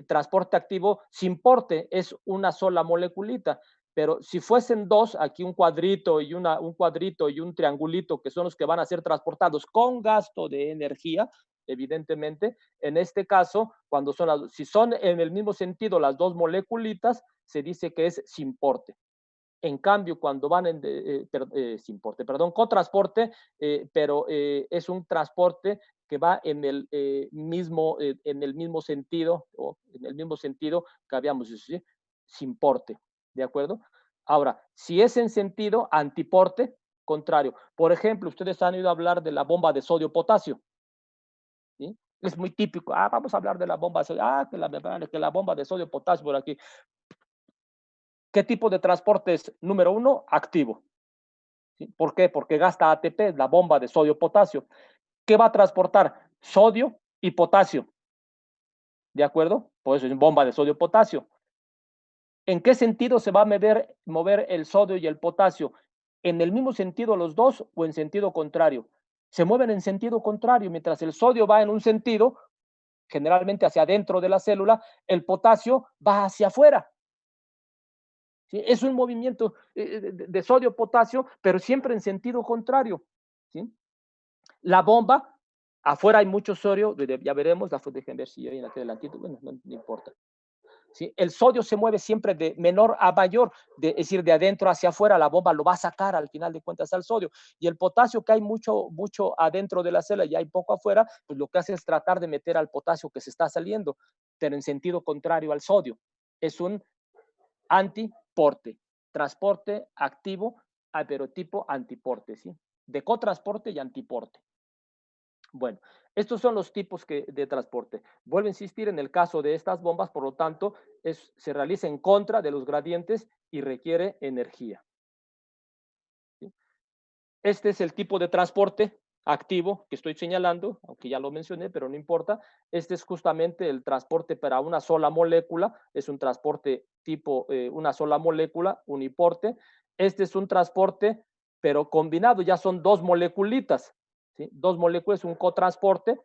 transporte activo sin porte, es una sola moleculita. Pero si fuesen dos, aquí un cuadrito y un triangulito, que son los que van a ser transportados con gasto de energía, evidentemente, en este caso, si son en el mismo sentido las dos moleculitas, se dice que es sin porte. En cambio, cuando van sin porte, perdón, cotransporte, pero es un transporte que va en el mismo sentido, o en el mismo sentido que habíamos dicho, ¿sí? Sin porte, ¿de acuerdo? Ahora, si es en sentido antiporte, contrario. Por ejemplo, ustedes han oído hablar de la bomba de sodio-potasio, ¿sí? Es muy típico. Vamos a hablar de la bomba de sodio. Que la bomba de sodio-potasio por aquí. ¿Qué tipo de transporte es? Número uno, activo. ¿Sí? ¿Por qué? Porque gasta ATP, la bomba de sodio-potasio. ¿Qué va a transportar? Sodio y potasio. ¿De acuerdo? Por eso es bomba de sodio-potasio. ¿En qué sentido se va a mover el sodio y el potasio? ¿En el mismo sentido los dos o en sentido contrario? Se mueven en sentido contrario. Mientras el sodio va en un sentido, generalmente hacia adentro de la célula, el potasio va hacia afuera. ¿Sí? Es un movimiento de sodio-potasio, pero siempre en sentido contrario. ¿Sí? La bomba, afuera hay mucho sodio, ya veremos, déjenme ver si hay en aquel adelantito, bueno, no importa. ¿Sí? El sodio se mueve siempre de menor a mayor, es decir, de adentro hacia afuera, la bomba lo va a sacar al final de cuentas al sodio. Y el potasio, que hay mucho adentro de la célula y hay poco afuera, pues lo que hace es tratar de meter al potasio que se está saliendo, pero en sentido contrario al sodio. Es un antiporte, transporte activo, pero tipo antiporte, ¿sí? De cotransporte y antiporte. Bueno, estos son los tipos de transporte. Vuelvo a insistir, en el caso de estas bombas, por lo tanto, se realiza en contra de los gradientes y requiere energía. ¿Sí? Este es el tipo de transporte activo que estoy señalando, aunque ya lo mencioné, pero no importa. Este es justamente el transporte para una sola molécula, es un transporte tipo una sola molécula, uniporte. Este es un transporte, pero combinado, ya son dos moleculitas, ¿sí? Dos moléculas, un cotransporte,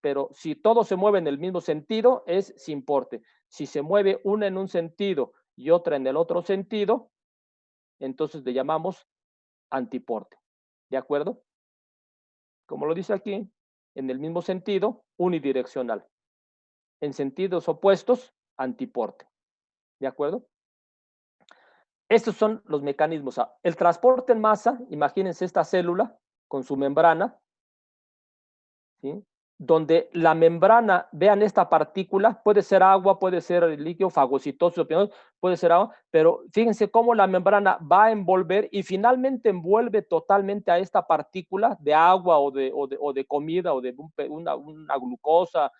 pero si todo se mueve en el mismo sentido, es sin porte. Si se mueve una en un sentido y otra en el otro sentido, entonces le llamamos antiporte. ¿De acuerdo? Como lo dice aquí, en el mismo sentido, unidireccional. En sentidos opuestos, antiporte. ¿De acuerdo? Estos son los mecanismos. El transporte en masa, imagínense esta célula con su membrana, ¿sí? Donde la membrana, vean esta partícula, puede ser agua, puede ser líquido, fagocitoso, puede ser agua, pero fíjense cómo la membrana va a envolver y finalmente envuelve totalmente a esta partícula de agua o de comida o de una glucosa,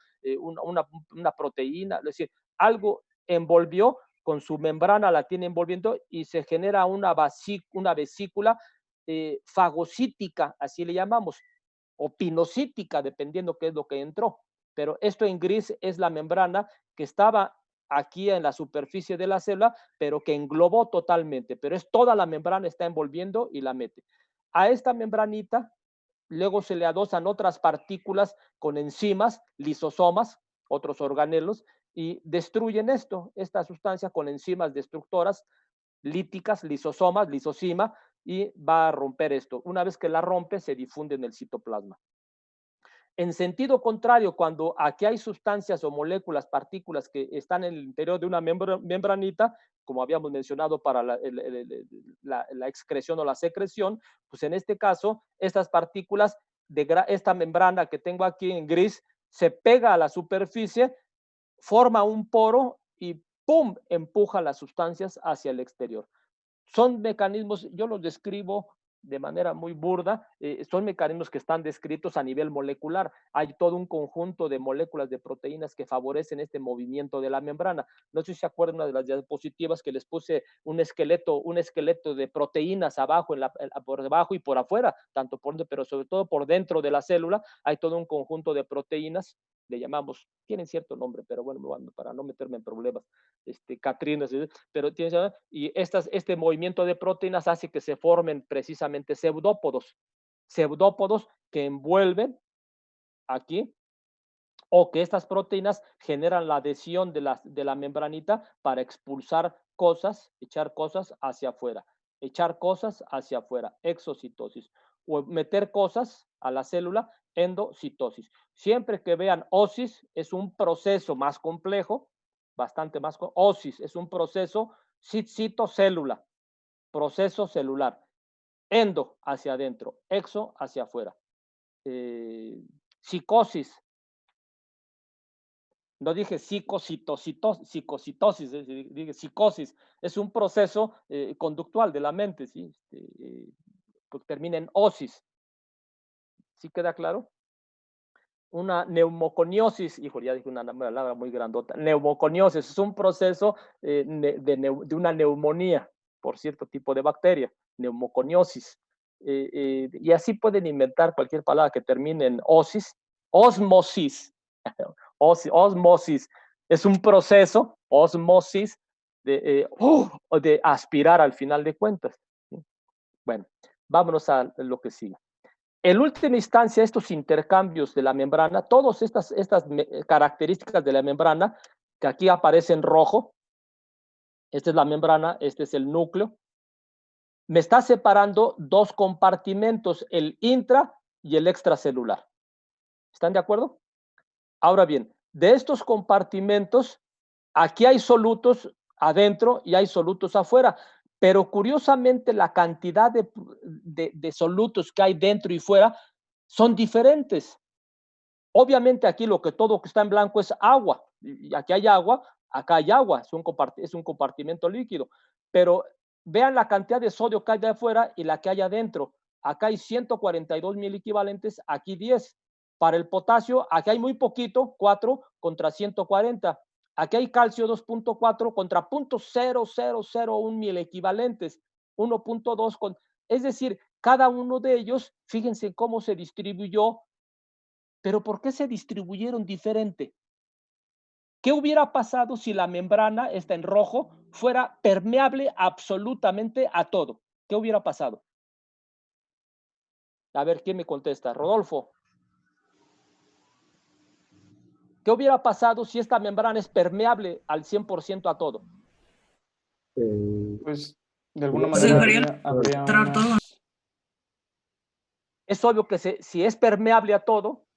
una proteína, es decir, algo envolvió con su membrana, la tiene envolviendo y se genera una vesícula fagocítica, así le llamamos, o pinocítica, dependiendo qué es lo que entró. Pero esto en gris es la membrana que estaba aquí en la superficie de la célula, pero que englobó totalmente. Pero es toda la membrana, está envolviendo y la mete. A esta membranita luego se le adosan otras partículas con enzimas, lisosomas, otros organelos, y destruyen esta sustancia con enzimas destructoras líticas, lisosomas, lisosima, y va a romper esto. Una vez que la rompe, se difunde en el citoplasma. En sentido contrario, cuando aquí hay sustancias o moléculas, partículas que están en el interior de una membranita, como habíamos mencionado para la excreción o la secreción, pues en este caso, estas partículas de esta membrana que tengo aquí en gris se pega a la superficie, forma un poro y ¡pum!, empuja las sustancias hacia el exterior. Son mecanismos, yo los describo de manera muy burda, son mecanismos que están descritos a nivel molecular. Hay todo un conjunto de moléculas de proteínas que favorecen este movimiento de la membrana. No sé si se acuerdan una de las diapositivas que les puse un esqueleto de proteínas abajo, por debajo y por afuera, tanto por dentro, pero sobre todo por dentro de la célula, hay todo un conjunto de proteínas, le llamamos, tienen cierto nombre, pero bueno, para no meterme en problemas, Catrinas, pero tiene, y este movimiento de proteínas hace que se formen precisamente pseudópodos que envuelven aquí, o que estas proteínas generan la adhesión de la membranita para expulsar cosas, echar cosas hacia afuera, exocitosis, o meter cosas a la célula, endocitosis. Siempre que vean osis, es un proceso más complejo, bastante más, osis es un proceso citocélula, proceso celular, endo hacia adentro, exo hacia afuera. Psicosis, no dije psicocitosis, dije psicosis, es un proceso conductual de la mente, ¿sí? Que termina en osis. ¿Sí queda claro? Una neumoconiosis, hijo, ya dije una palabra muy grandota, neumoconiosis es un proceso de una neumonía por cierto tipo de bacteria, neumoconiosis. Y así pueden inventar cualquier palabra que termine en osis, osmosis, osmosis, es un proceso, osmosis, de aspirar al final de cuentas. Bueno, vámonos a lo que sigue. En última instancia, estos intercambios de la membrana, todas estas características de la membrana, que aquí aparece en rojo, esta es la membrana, este es el núcleo, me está separando dos compartimentos, el intra y el extracelular. ¿Están de acuerdo? Ahora bien, de estos compartimentos, aquí hay solutos adentro y hay solutos afuera, pero curiosamente la cantidad de solutos que hay dentro y fuera son diferentes. Obviamente aquí todo que está en blanco es agua, y aquí hay agua, acá hay agua, es un compartimento líquido, pero vean la cantidad de sodio que hay de afuera y la que hay adentro. Acá hay 142 mil equivalentes, aquí 10. Para el potasio, aquí hay muy poquito, 4 contra 140. Aquí hay calcio 2.4 contra 0.0001 mil equivalentes, 1.2 con, es decir, cada uno de ellos, fíjense cómo se distribuyó, pero ¿por qué se distribuyeron diferente? ¿Qué hubiera pasado si la membrana, esta en rojo, fuera permeable absolutamente a todo? ¿Qué hubiera pasado? A ver, ¿quién me contesta? Rodolfo. ¿Qué hubiera pasado si esta membrana es permeable al 100% a todo? Pues, de alguna manera habría Es obvio que si es permeable a todo,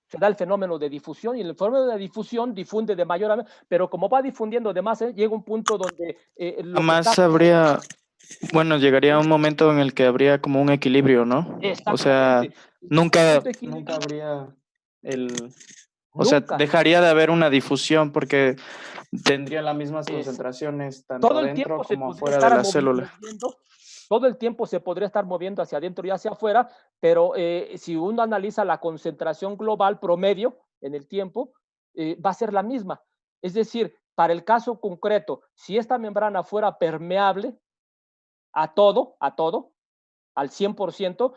se da el fenómeno de difusión, y el fenómeno de difusión difunde de mayor a menor, pero como va difundiendo de más, llega un punto donde lo que Jamás está... habría, bueno, llegaría un momento en el que habría como un equilibrio, ¿no? O sea, Exactamente. nunca Nunca habría el, o sea, Nunca. dejaría de haber una difusión porque tendría las mismas Es- concentraciones tanto Todo el dentro tiempo se como podría afuera de estar la célula. moviendo, todo el tiempo se podría estar moviendo hacia adentro y hacia afuera, pero si uno analiza la concentración global promedio en el tiempo, va a ser la misma. Es decir, para el caso concreto, si esta membrana fuera permeable a todo, al 100%,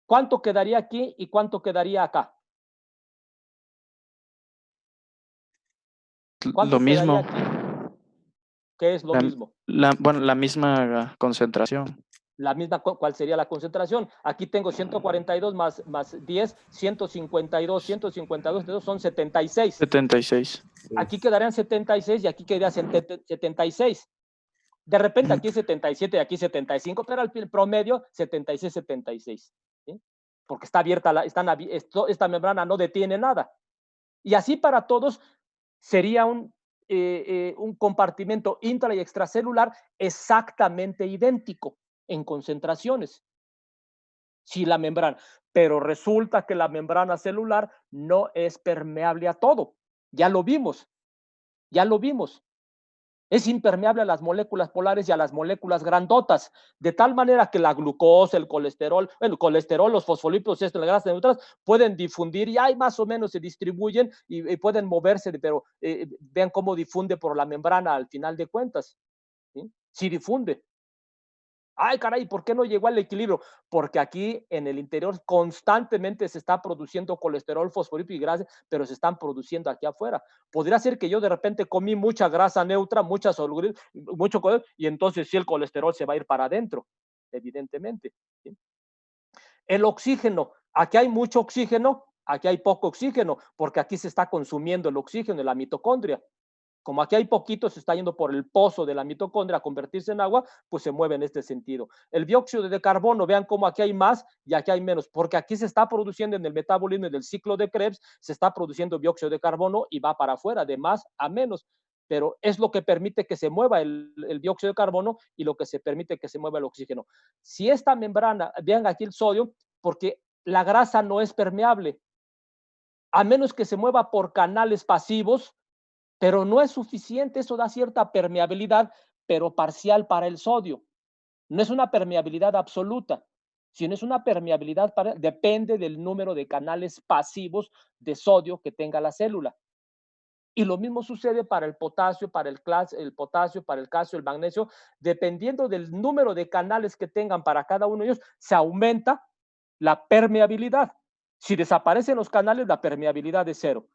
¿cuánto quedaría aquí y cuánto quedaría acá? Lo ¿Cuánto quedaría mismo, aquí? ¿Qué es lo la, mismo? bueno, la misma concentración. La misma, ¿cuál sería la concentración? Aquí tengo 142 más 10, 152, 152 son 76. 76. Aquí quedarían 76 y aquí quedaría 76. De repente aquí 77 y aquí 75, pero el promedio 76, 76. ¿Sí? Porque está abierta, esta membrana no detiene nada. Y así para todos sería un compartimento intra y extracelular exactamente idéntico en concentraciones. Si la membrana, pero resulta que la membrana celular no es permeable a todo. Ya lo vimos, ya lo vimos. Es impermeable a las moléculas polares y a las moléculas grandotas, de tal manera que la glucosa, el colesterol, los fosfolípidos, las grasas neutrales pueden difundir y ahí más o menos se distribuyen y pueden moverse, pero vean cómo difunde por la membrana al final de cuentas. ¿Sí? Sí difunde. Ay, caray, ¿por qué no llegó al equilibrio? Porque aquí en el interior constantemente se está produciendo colesterol, fosfolípidos y grasa, pero se están produciendo aquí afuera. Podría ser que yo de repente comí mucha grasa neutra, mucho colesterol, y entonces sí el colesterol se va a ir para adentro, evidentemente. ¿Sí? El oxígeno, aquí hay mucho oxígeno, aquí hay poco oxígeno, porque aquí se está consumiendo el oxígeno en la mitocondria. Como aquí hay poquito, se está yendo por el pozo de la mitocondria a convertirse en agua, pues se mueve en este sentido. El dióxido de carbono, vean cómo aquí hay más y aquí hay menos, porque aquí se está produciendo en el metabolismo del ciclo de Krebs, se está produciendo dióxido de carbono y va para afuera, de más a menos. Pero es lo que permite que se mueva el dióxido de carbono y lo que se permite que se mueva el oxígeno. Si esta membrana, vean aquí el sodio, porque la grasa no es permeable, a menos que se mueva por canales pasivos, pero no es suficiente, eso da cierta permeabilidad, pero parcial para el sodio. No es una permeabilidad absoluta, sino es una permeabilidad depende del número de canales pasivos de sodio que tenga la célula. Y lo mismo sucede para el potasio, para el potasio, para el calcio, el magnesio, dependiendo del número de canales que tengan para cada uno de ellos, se aumenta la permeabilidad. Si desaparecen los canales, la permeabilidad es cero.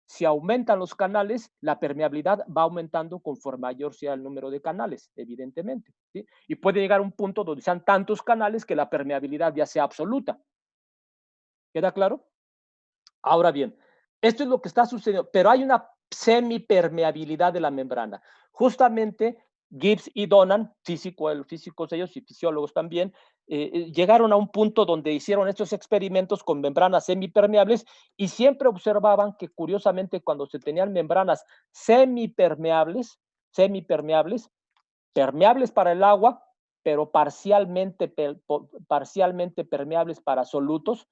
Si aumentan los canales, la permeabilidad va aumentando conforme mayor sea el número de canales, evidentemente. ¿Sí? Y puede llegar a un punto donde sean tantos canales que la permeabilidad ya sea absoluta. ¿Queda claro? Ahora bien, esto es lo que está sucediendo, pero hay una semipermeabilidad de la membrana. Justamente Gibbs y Donan, físicos ellos y fisiólogos también, llegaron a un punto donde hicieron estos experimentos con membranas semipermeables y siempre observaban que curiosamente cuando se tenían membranas semipermeables, permeables para el agua, pero parcialmente permeables para solutos,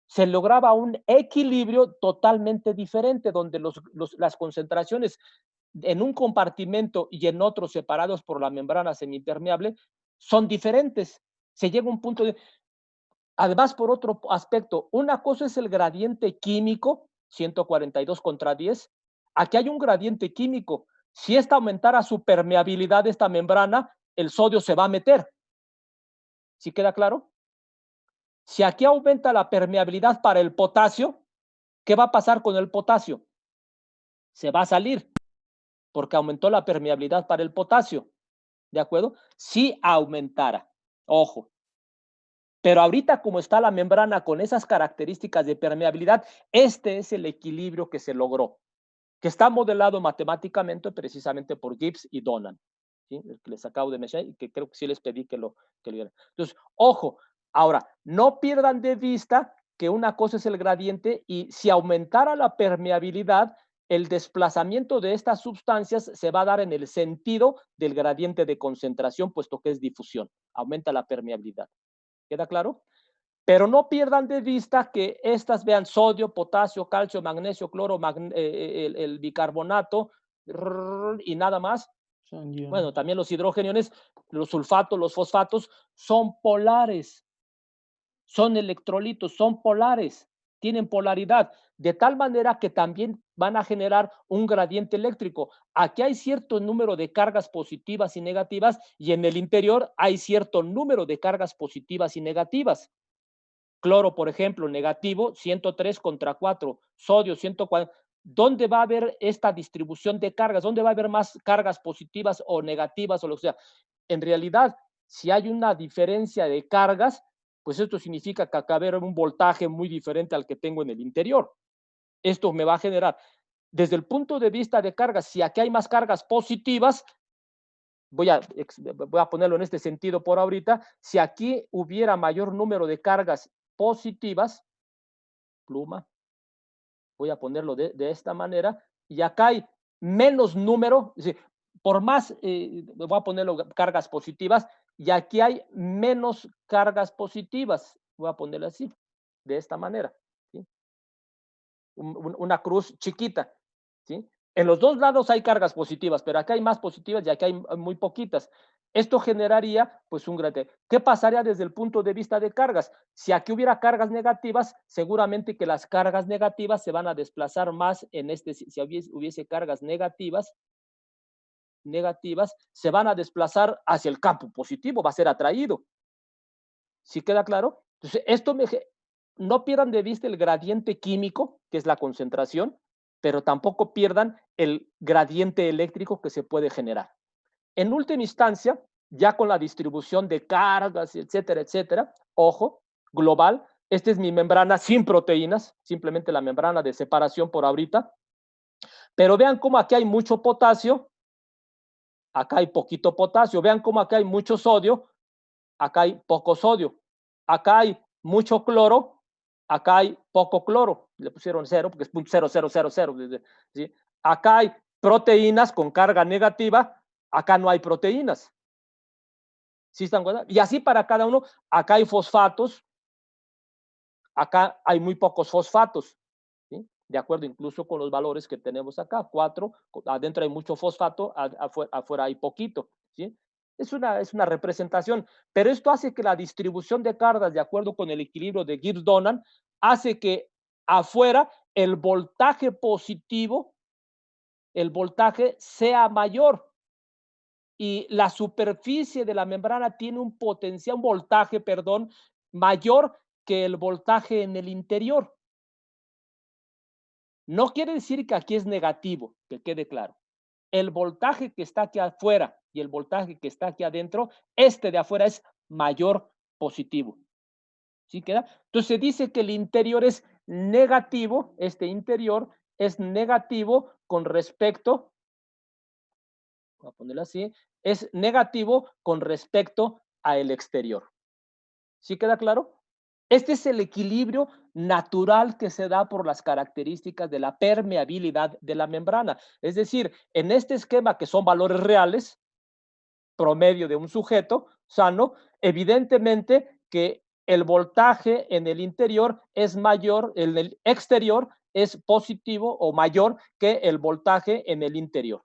se lograba un equilibrio totalmente diferente, donde las concentraciones en un compartimento y en otro separados por la membrana semipermeable son diferentes. Se llega a un punto de... Además, por otro aspecto, una cosa es el gradiente químico, 142 contra 10. Aquí hay un gradiente químico. Si esta aumentara su permeabilidad de esta membrana, el sodio se va a meter. ¿Sí queda claro? Si aquí aumenta la permeabilidad para el potasio, ¿qué va a pasar con el potasio? Se va a salir porque aumentó la permeabilidad para el potasio. ¿De acuerdo? Si aumentara. Ojo. Pero ahorita como está la membrana con esas características de permeabilidad, este es el equilibrio que se logró, que está modelado matemáticamente precisamente por Gibbs y Donan, ¿sí? El que les acabo de mencionar y que creo que sí les pedí que lo vieran. Entonces, ojo, ahora, no pierdan de vista que una cosa es el gradiente y si aumentara la permeabilidad, el desplazamiento de estas sustancias se va a dar en el sentido del gradiente de concentración, puesto que es difusión, aumenta la permeabilidad. ¿Queda claro? Pero no pierdan de vista que estas, vean, sodio, potasio, calcio, magnesio, cloro, el bicarbonato y nada más. Bueno, también los hidrogeniones, los sulfatos, los fosfatos, son polares, son electrolitos, son polares, tienen polaridad, de tal manera que también van a generar un gradiente eléctrico. Aquí hay cierto número de cargas positivas y negativas y en el interior hay cierto número de cargas positivas y negativas. Cloro, por ejemplo, negativo, 103 contra 4, sodio, 104. ¿Dónde va a haber esta distribución de cargas? ¿Dónde va a haber más cargas positivas o negativas o lo que sea? En realidad, si hay una diferencia de cargas, pues esto significa que acá va a haber un voltaje muy diferente al que tengo en el interior. Esto me va a generar, desde el punto de vista de cargas, si aquí hay más cargas positivas, voy a ponerlo en este sentido por ahorita, si aquí hubiera mayor número de cargas positivas, pluma, voy a ponerlo de esta manera, y acá hay menos número, es decir, por más, voy a ponerlo cargas positivas, y aquí hay menos cargas positivas, voy a ponerlo así, de esta manera, ¿sí? Una cruz chiquita, ¿sí? En los dos lados hay cargas positivas, pero acá hay más positivas y acá hay muy poquitas. Esto generaría, pues, un gradiente. ¿Qué pasaría desde el punto de vista de cargas? Si aquí hubiera cargas negativas, seguramente que las cargas negativas se van a desplazar más en este, si hubiese cargas negativas, se van a desplazar hacia el campo positivo, va a ser atraído. ¿Sí queda claro? Entonces, no pierdan de vista el gradiente químico, que es la concentración, pero tampoco pierdan el gradiente eléctrico que se puede generar. En última instancia, ya con la distribución de cargas, etcétera, etcétera, ojo, global, esta es mi membrana sin proteínas, simplemente la membrana de separación por ahorita, pero vean cómo aquí hay mucho potasio, acá hay poquito potasio, vean cómo acá hay mucho sodio, acá hay poco sodio, acá hay mucho cloro, acá hay poco cloro, le pusieron 0 porque es 0.0000, ¿sí? Acá hay proteínas con carga negativa, acá no hay proteínas. ¿Sí están cuenta? Y así para cada uno, acá hay fosfatos, acá hay muy pocos fosfatos, ¿sí? De acuerdo incluso con los valores que tenemos acá, 4, adentro hay mucho fosfato, afuera hay poquito, ¿sí? Es una representación, pero esto hace que la distribución de cargas, de acuerdo con el equilibrio de Gibbs-Donnan, hace que afuera el voltaje positivo, el voltaje sea mayor y la superficie de la membrana tiene un potencial, un voltaje, perdón, mayor que el voltaje en el interior. No quiere decir que aquí es negativo, que quede claro. El voltaje que está aquí afuera y el voltaje que está aquí adentro, este de afuera es mayor positivo. ¿Sí queda? Entonces se dice que el interior es negativo, este interior es negativo con respecto, voy a ponerlo así, es negativo con respecto al exterior. ¿Sí queda claro? Este es el equilibrio natural que se da por las características de la permeabilidad de la membrana. Es decir, en este esquema que son valores reales, promedio de un sujeto sano, evidentemente que el voltaje en el interior es mayor, en el exterior es positivo o mayor que el voltaje en el interior.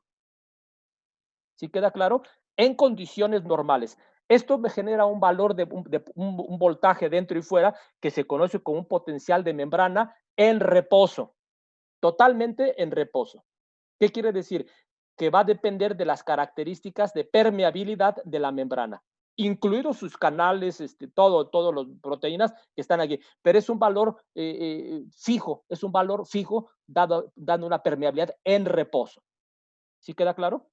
¿Sí queda claro? En condiciones normales. Esto me genera un valor de un voltaje dentro y fuera que se conoce como un potencial de membrana en reposo, totalmente en reposo. ¿Qué quiere decir? Que va a depender de las características de permeabilidad de la membrana, incluidos sus canales, todas las proteínas que están aquí, pero es un valor fijo, es un valor fijo dando una permeabilidad en reposo. ¿Sí queda claro?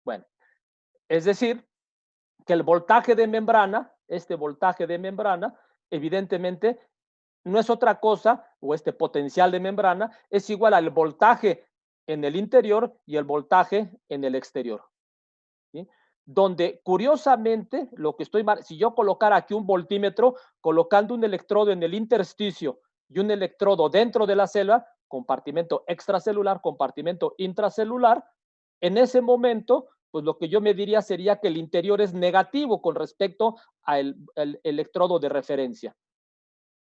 Bueno, es decir, que el voltaje de membrana, este voltaje de membrana, evidentemente no es otra cosa, o este potencial de membrana, es igual al voltaje en el interior y el voltaje en el exterior. ¿Sí? donde curiosamente, si yo colocara aquí un voltímetro, colocando un electrodo en el intersticio y un electrodo dentro de la célula, compartimento extracelular, compartimento intracelular, en ese momento, pues lo que yo me diría sería que el interior es negativo con respecto al electrodo de referencia.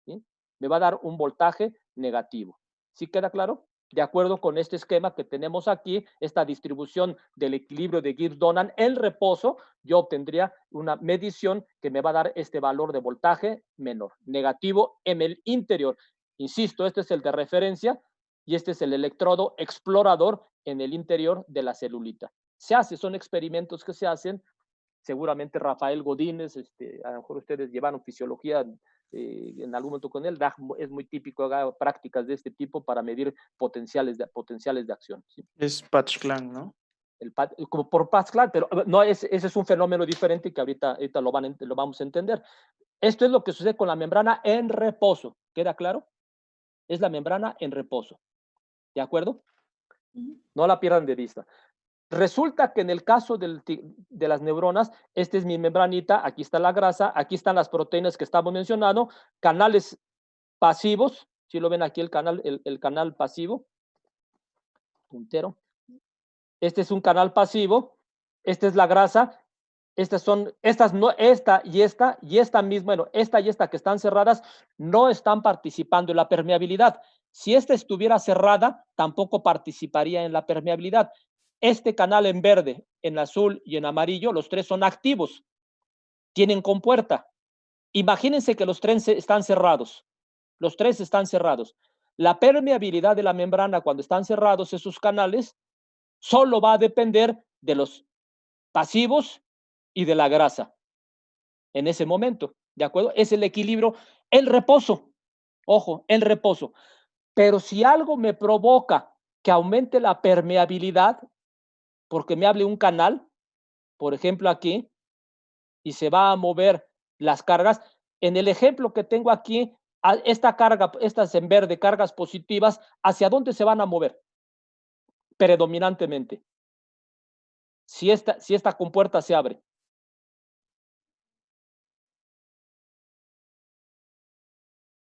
¿Sí? Me va a dar un voltaje negativo. ¿Sí queda claro? De acuerdo con este esquema que tenemos aquí, esta distribución del equilibrio de Gibbs-Donan en reposo, yo obtendría una medición que me va a dar este valor de voltaje menor, negativo en el interior. Insisto, este es el de referencia y este es el electrodo explorador en el interior de la celulita. Son experimentos que se hacen, seguramente Rafael Godínez, a lo mejor ustedes llevaron fisiología en algún momento con él, es muy típico haga prácticas de este tipo para medir potenciales de acción. ¿Sí? Es Patch-Clan, ¿no? Como por Patch-Clan, pero no, ese es un fenómeno diferente que ahorita lo vamos a entender. Esto es lo que sucede con la membrana en reposo. ¿Queda claro? Es la membrana en reposo. ¿De acuerdo? No la pierdan de vista. Resulta que en el caso de las neuronas, esta es mi membranita, aquí está la grasa, aquí están las proteínas que estamos mencionando, canales pasivos, si lo ven aquí el canal pasivo, puntero. Este es un canal pasivo, esta es la grasa, esta y esta misma, bueno, esta y esta que están cerradas no están participando en la permeabilidad. Si esta estuviera cerrada, tampoco participaría en la permeabilidad. Este canal en verde, en azul y en amarillo, los tres son activos, tienen compuerta. Imagínense que los tres están cerrados. Los tres están cerrados. La permeabilidad de la membrana cuando están cerrados esos canales solo va a depender de los pasivos y de la grasa. En ese momento, ¿de acuerdo? Es el equilibrio, el reposo. Ojo, el reposo. Pero si algo me provoca que aumente la permeabilidad, porque me hable un canal, por ejemplo aquí, y se va a mover las cargas. En el ejemplo que tengo aquí, estas en verde, cargas positivas, ¿hacia dónde se van a mover? Predominantemente. Si esta compuerta se abre.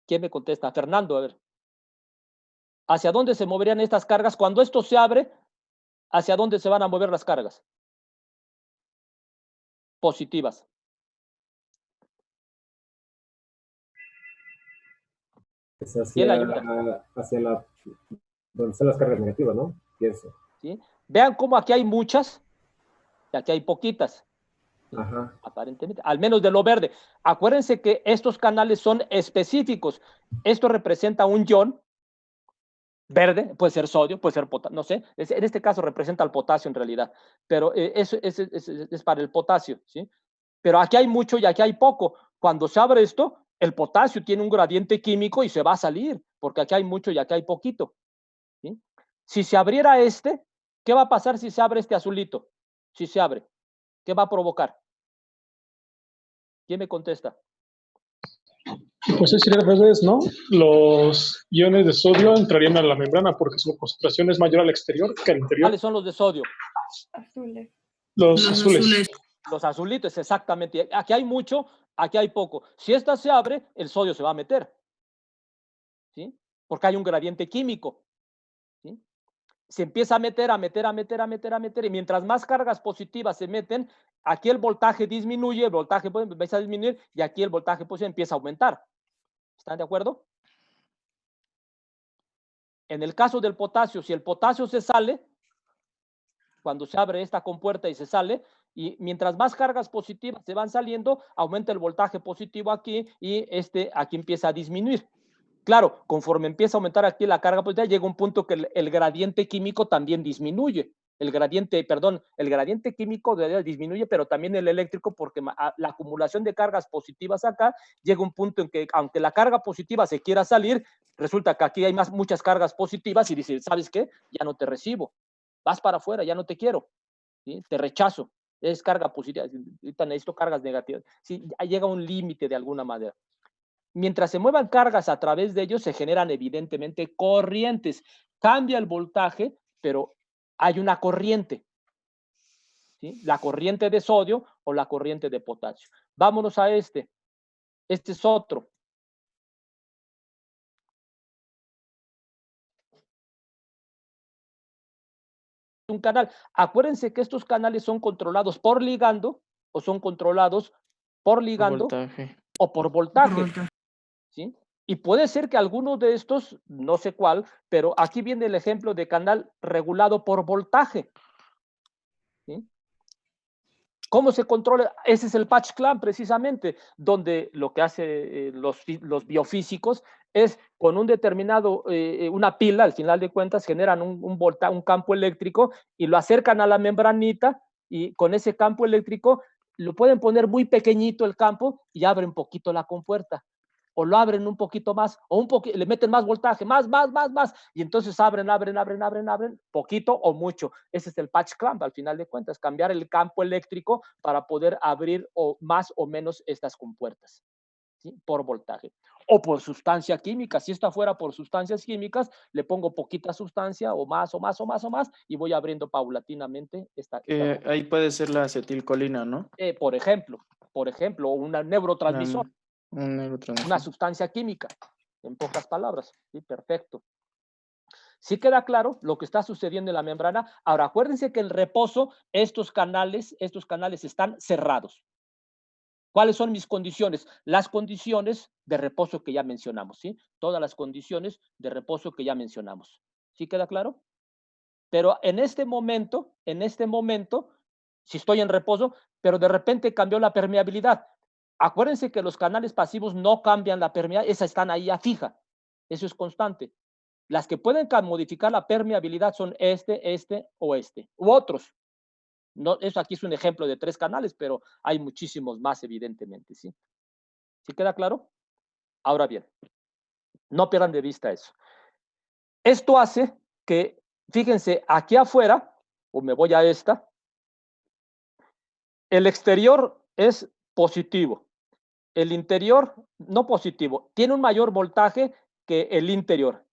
¿Quién me contesta? Fernando, a ver. ¿Hacia dónde se moverían estas cargas? Cuando esto se abre, ¿hacia dónde se van a mover las cargas? Positivas. Es hacia donde están las cargas negativas, ¿no? Pienso. ¿Sí? Vean cómo aquí hay muchas y aquí hay poquitas. Ajá. Aparentemente, al menos de lo verde. Acuérdense que estos canales son específicos. Esto representa un ion verde, puede ser sodio, puede ser potasio, no sé. En este caso representa el potasio en realidad, pero eso es para el potasio, ¿sí? Pero aquí hay mucho y aquí hay poco. Cuando se abre esto, el potasio tiene un gradiente químico y se va a salir, porque aquí hay mucho y aquí hay poquito, ¿sí? Si se abriera ¿qué va a pasar si se abre este azulito? Si se abre, ¿qué va a provocar? ¿Quién me contesta? Pues sería al revés, ¿no? Los iones de sodio entrarían a la membrana porque su concentración es mayor al exterior que al interior. ¿Cuáles son los de sodio? Azules. Los azules. Los azulitos, exactamente. Aquí hay mucho, aquí hay poco. Si esta se abre, el sodio se va a meter, ¿sí? Porque hay un gradiente químico, ¿sí? Se empieza a meter, y mientras más cargas positivas se meten, aquí el voltaje disminuye, el voltaje empieza a disminuir y aquí el voltaje positivo empieza a aumentar. ¿Están de acuerdo? En el caso del potasio, si el potasio se sale, cuando se abre esta compuerta y se sale, y mientras más cargas positivas se van saliendo, aumenta el voltaje positivo aquí y aquí empieza a disminuir. Claro, conforme empieza a aumentar aquí la carga positiva, llega un punto que el gradiente químico también disminuye. El gradiente químico disminuye, pero también el eléctrico, porque la acumulación de cargas positivas acá llega un punto en que, aunque la carga positiva se quiera salir, resulta que aquí hay muchas cargas positivas y dice, ¿sabes qué? Ya no te recibo. Vas para afuera, ya no te quiero. ¿Sí? Te rechazo. Es carga positiva. Ahorita necesito cargas negativas. Sí, llega un límite de alguna manera. Mientras se muevan cargas a través de ellos, se generan evidentemente corrientes. Cambia el voltaje, pero hay una corriente. ¿sí? La corriente de sodio o la corriente de potasio. Vámonos a este. Este es otro. Un canal. Acuérdense que estos canales son controlados por ligando o son controlados por ligando o por voltaje. ¿Sí? Y puede ser que alguno de estos, no sé cuál, pero aquí viene el ejemplo de canal regulado por voltaje. ¿Sí? ¿Cómo se controla? Ese es el patch clamp precisamente, donde lo que hacen los biofísicos es con un determinado, una pila, al final de cuentas, generan un campo eléctrico y lo acercan a la membranita y con ese campo eléctrico lo pueden poner muy pequeñito el campo y abren un poquito la compuerta. O lo abren un poquito más, o le meten más voltaje, más, y entonces abren, poquito o mucho. Ese es el patch clamp, al final de cuentas, cambiar el campo eléctrico para poder abrir más o menos estas compuertas, ¿sí? Por voltaje. O por sustancia química, si esta fuera por sustancias químicas, le pongo poquita sustancia, o más, y voy abriendo paulatinamente esta ahí puede ser la acetilcolina, ¿no? Por ejemplo, o un neurotransmisor. Una sustancia química, en pocas palabras. ¿Sí? Perfecto. ¿Sí queda claro lo que está sucediendo en la membrana? Ahora, acuérdense que en reposo estos canales están cerrados. ¿Cuáles son mis condiciones? Las condiciones de reposo que ya mencionamos, ¿sí? Todas las condiciones de reposo que ya mencionamos. ¿Sí queda claro? Pero en este momento, si estoy en reposo, pero de repente cambió la permeabilidad. Acuérdense que los canales pasivos no cambian la permeabilidad, esas están ahí a fija. Eso es constante. Las que pueden modificar la permeabilidad son u otros. No, eso aquí es un ejemplo de 3 canales, pero hay muchísimos más, evidentemente, ¿sí? ¿Sí queda claro? Ahora bien, no pierdan de vista eso. Esto hace que, fíjense, aquí afuera, o me voy a esta, el exterior es positivo. El interior, no positivo, tiene un mayor voltaje que el interior.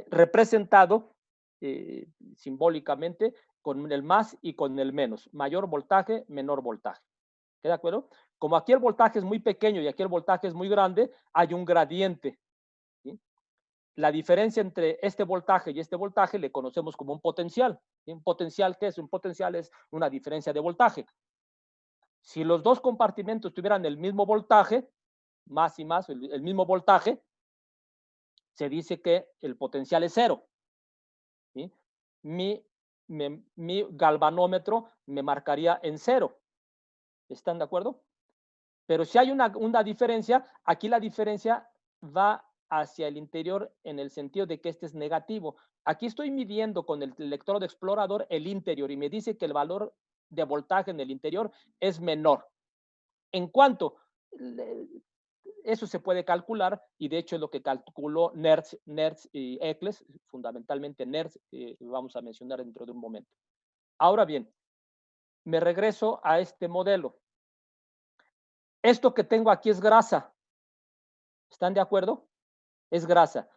Representado simbólicamente con el más y con el menos. Mayor voltaje, menor voltaje. ¿Queda de acuerdo? Como aquí el voltaje es muy pequeño y aquí el voltaje es muy grande, hay un gradiente. ¿Sí? La diferencia entre este voltaje y este voltaje le conocemos como un potencial. ¿Sí? ¿Un potencial qué es? Un potencial es una diferencia de voltaje. Si los dos compartimentos tuvieran el mismo voltaje, más y más, el mismo voltaje, se dice que el potencial es 0. ¿Sí? Mi galvanómetro me marcaría en 0. ¿Están de acuerdo? Pero si hay una diferencia, aquí la diferencia va hacia el interior en el sentido de que este es negativo. Aquí estoy midiendo con el electrodo explorador el interior y me dice que el valor de voltaje en el interior es menor. ¿En cuánto? Eso se puede calcular y de hecho es lo que calculó Nernst y Eccles, fundamentalmente Nernst, vamos a mencionar dentro de un momento. Ahora bien, me regreso a este modelo. Esto que tengo aquí es grasa. ¿Están de acuerdo? Es grasa.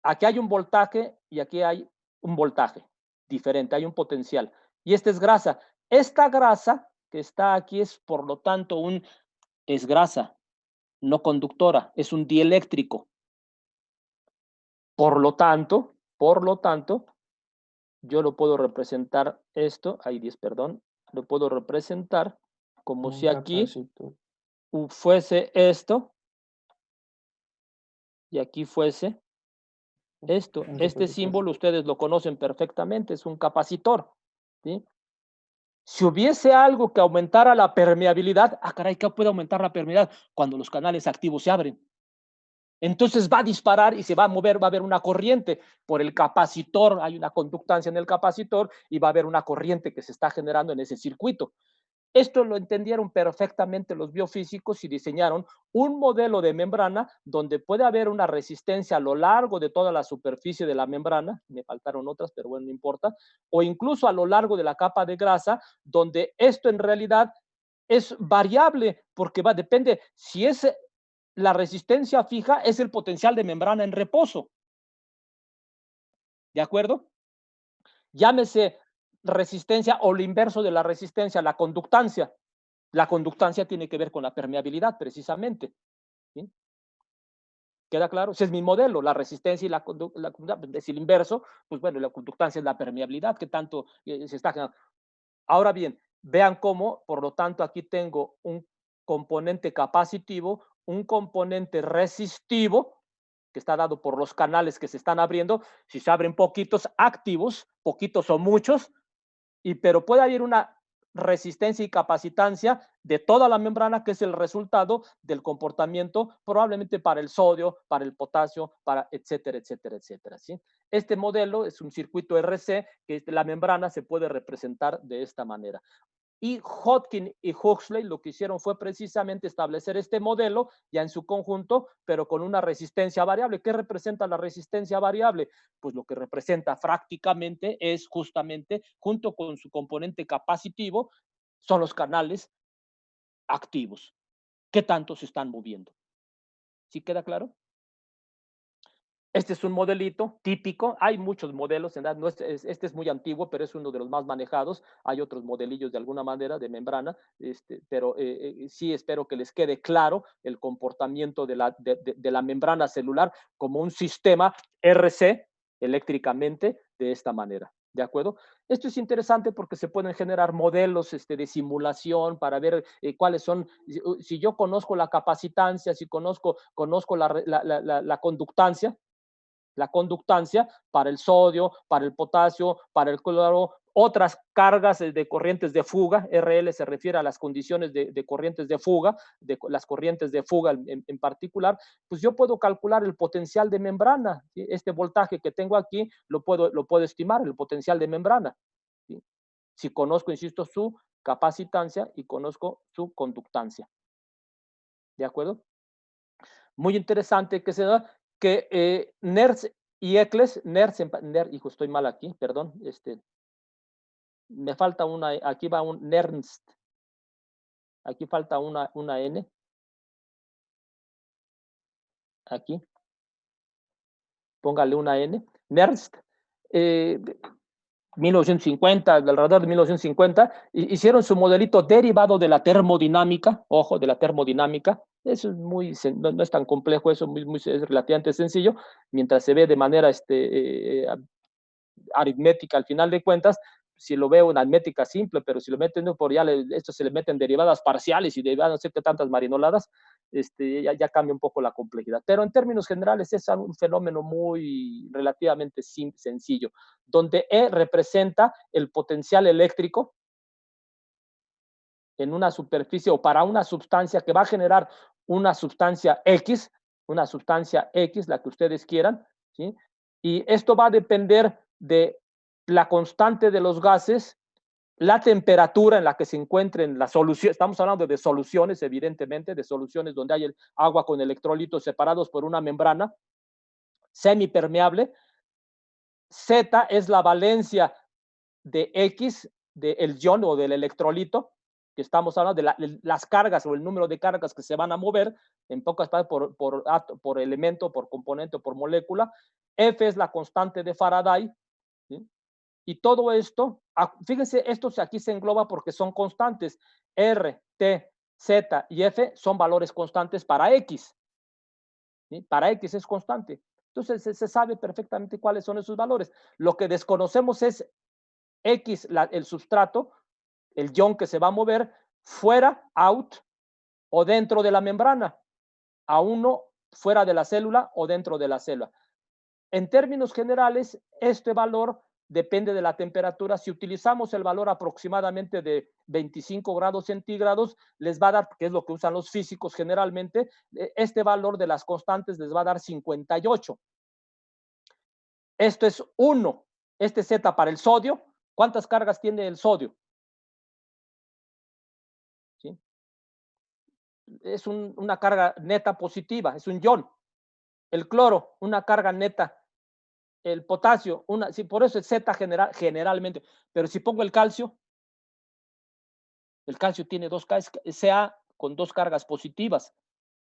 Aquí hay un voltaje y aquí hay un voltaje diferente, hay un potencial. Y esta es grasa. Esta grasa que está aquí es, por lo tanto, es grasa, no conductora, es un dieléctrico. Por lo tanto, yo lo puedo representar lo puedo representar como si aquí fuese esto y aquí fuese esto. Este símbolo ustedes lo conocen perfectamente, es un capacitor, ¿sí? Si hubiese algo que aumentara la permeabilidad, caray, ¿qué puede aumentar la permeabilidad? Cuando los canales activos se abren. Entonces va a disparar y se va a mover, va a haber una corriente por el capacitor, hay una conductancia en el capacitor y va a haber una corriente que se está generando en ese circuito. Esto lo entendieron perfectamente los biofísicos y diseñaron un modelo de membrana donde puede haber una resistencia a lo largo de toda la superficie de la membrana, me faltaron otras, pero bueno, no importa, o incluso a lo largo de la capa de grasa, donde esto en realidad es variable, porque depende, si es la resistencia fija, es el potencial de membrana en reposo. ¿De acuerdo? Llámese resistencia o lo inverso de la resistencia, la conductancia. La conductancia tiene que ver con la permeabilidad, precisamente. ¿Sí? ¿Queda claro? Ese es mi modelo, la resistencia y la conductancia. Es el inverso, pues bueno, la conductancia es la permeabilidad, que tanto se está generando. Ahora bien, vean cómo, por lo tanto, aquí tengo un componente capacitivo, un componente resistivo, que está dado por los canales que se están abriendo. Si se abren poquitos activos, poquitos o muchos, pero puede haber una resistencia y capacitancia de toda la membrana, que es el resultado del comportamiento probablemente para el sodio, para el potasio, para etcétera, etcétera, etcétera. ¿Sí? Este modelo es un circuito RC, que la membrana se puede representar de esta manera. Y Hodgkin y Huxley lo que hicieron fue precisamente establecer este modelo ya en su conjunto, pero con una resistencia variable. ¿Qué representa la resistencia variable? Pues lo que representa prácticamente es justamente, junto con su componente capacitivo, son los canales activos. ¿Qué tanto se están moviendo? ¿Sí queda claro? Este es un modelito típico. Hay muchos modelos, en realidad, este es muy antiguo, pero es uno de los más manejados. Hay otros modelillos de alguna manera de membrana, pero sí espero que les quede claro el comportamiento de la membrana celular como un sistema RC eléctricamente de esta manera. ¿De acuerdo? Esto es interesante porque se pueden generar modelos de simulación para ver cuáles son, si yo conozco la capacitancia, si conozco la conductancia, para el sodio, para el potasio, para el cloro, otras cargas de corrientes de fuga. RL se refiere a las condiciones de corrientes de fuga, de las corrientes de fuga en particular. Pues yo puedo calcular el potencial de membrana. ¿Sí? Este voltaje que tengo aquí lo puedo estimar, el potencial de membrana. ¿Sí? Si conozco, insisto, su capacitancia y conozco su conductancia. ¿De acuerdo? Muy interesante que se da que Nernst y Eccles, hijo, estoy mal aquí, perdón, me falta una, aquí va un Nernst, aquí falta una N, aquí, póngale una N, Nernst, 1950, alrededor de 1950, hicieron su modelito derivado de la termodinámica, ojo, de la termodinámica. Eso es no es tan complejo, eso es relativamente sencillo, mientras se ve de manera aritmética al final de cuentas. Si lo veo en aritmética simple, pero si lo meten por esto se le meten derivadas parciales y derivadas no sé qué tantas marinoladas, ya cambia un poco la complejidad. Pero en términos generales es un fenómeno muy relativamente sencillo, donde E representa el potencial eléctrico en una superficie o para una sustancia que va a generar una sustancia X, la que ustedes quieran, ¿sí? Y esto va a depender de la constante de los gases, la temperatura en la que se encuentren las soluciones. Estamos hablando de soluciones, evidentemente, de soluciones donde hay el agua con electrolitos separados por una membrana semipermeable. Z es la valencia de X del ion o del electrolito, que estamos hablando de las cargas o el número de cargas que se van a mover, en pocas palabras, por elemento, por componente, por molécula. F es la constante de Faraday, ¿sí? Y todo esto, fíjense, esto aquí se engloba porque son constantes. R, T, Z y F son valores constantes para X. ¿Sí? Para X es constante. Entonces se sabe perfectamente cuáles son esos valores. Lo que desconocemos es X, el sustrato, el ion que se va a mover fuera, out, o dentro de la membrana. A uno fuera de la célula o dentro de la célula. En términos generales, este valor depende de la temperatura. Si utilizamos el valor aproximadamente de 25 grados centígrados, les va a dar, que es lo que usan los físicos generalmente, este valor de las constantes les va a dar 58. Esto es 1. Este Z para el sodio. ¿Cuántas cargas tiene el sodio? ¿Sí? Es una carga neta positiva, es un ion. El cloro, una carga neta. El potasio, sí, por eso es Z generalmente. Pero si pongo el calcio tiene Ca con 2 cargas positivas.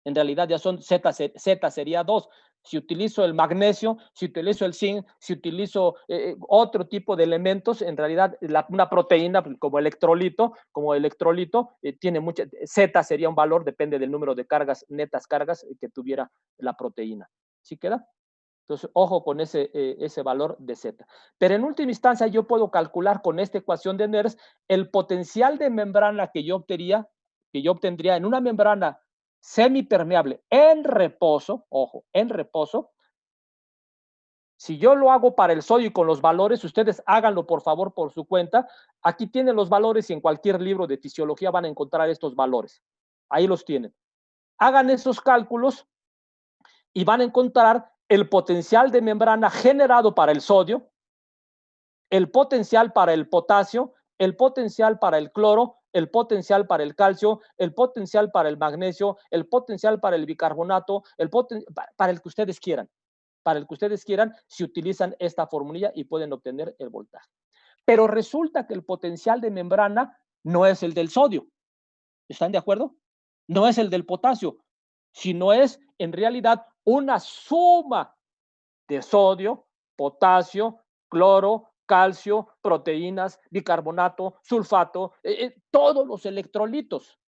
En realidad ya son Z sería 2. Si utilizo el magnesio, si utilizo el zinc, si utilizo otro tipo de elementos, en realidad una proteína como electrolito tiene mucha, Z sería un valor, depende del número de cargas, netas cargas que tuviera la proteína. ¿Sí queda? Entonces, ojo con ese valor de Z. Pero en última instancia, yo puedo calcular con esta ecuación de Nernst el potencial de membrana que yo obtendría en una membrana semipermeable en reposo, ojo, en reposo. Si yo lo hago para el sodio y con los valores, ustedes háganlo por favor por su cuenta. Aquí tienen los valores y en cualquier libro de fisiología van a encontrar estos valores. Ahí los tienen. Hagan esos cálculos y van a encontrar el potencial de membrana generado para el sodio, el potencial para el potasio, el potencial para el cloro, el potencial para el calcio, el potencial para el magnesio, el potencial para el bicarbonato, para el que ustedes quieran. Para el que ustedes quieran, si utilizan esta formulilla y pueden obtener el voltaje. Pero resulta que el potencial de membrana no es el del sodio. ¿Están de acuerdo? No es el del potasio, sino es en realidad una suma de sodio, potasio, cloro, calcio, proteínas, bicarbonato, sulfato, todos los electrolitos,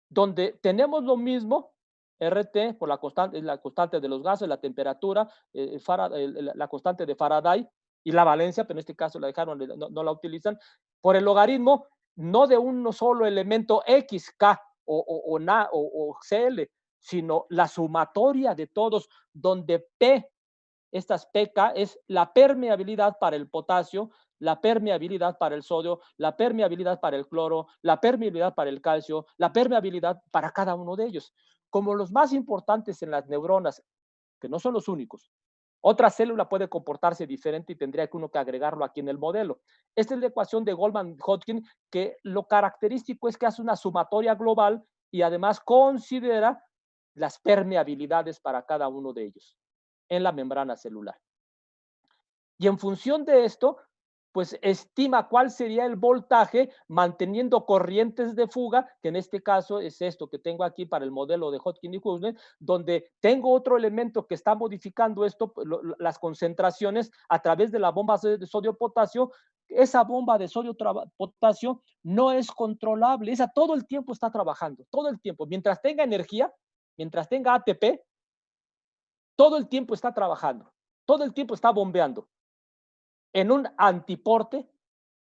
donde tenemos lo mismo, RT por la constante de los gases, la temperatura, la constante de Faraday y la valencia, pero en este caso la dejaron, no la utilizan, por el logaritmo no de un solo elemento X, K o Cl, sino la sumatoria de todos, donde P, estas PK, es la permeabilidad para el potasio, la permeabilidad para el sodio, la permeabilidad para el cloro, la permeabilidad para el calcio, la permeabilidad para cada uno de ellos. Como los más importantes en las neuronas, que no son los únicos, otra célula puede comportarse diferente y tendría que uno que agregarlo aquí en el modelo. Esta es la ecuación de Goldman-Hodgkin, que lo característico es que hace una sumatoria global y además considera las permeabilidades para cada uno de ellos en la membrana celular. Y en función de esto, pues estima cuál sería el voltaje manteniendo corrientes de fuga, que en este caso es esto que tengo aquí para el modelo de Hodgkin y Hussler, donde tengo otro elemento que está modificando esto, las concentraciones a través de la bomba de sodio-potasio. Esa bomba de sodio-potasio no es controlable, esa todo el tiempo está trabajando, todo el tiempo. Mientras tenga energía, mientras tenga ATP, todo el tiempo está trabajando, todo el tiempo está bombeando. En un antiporte,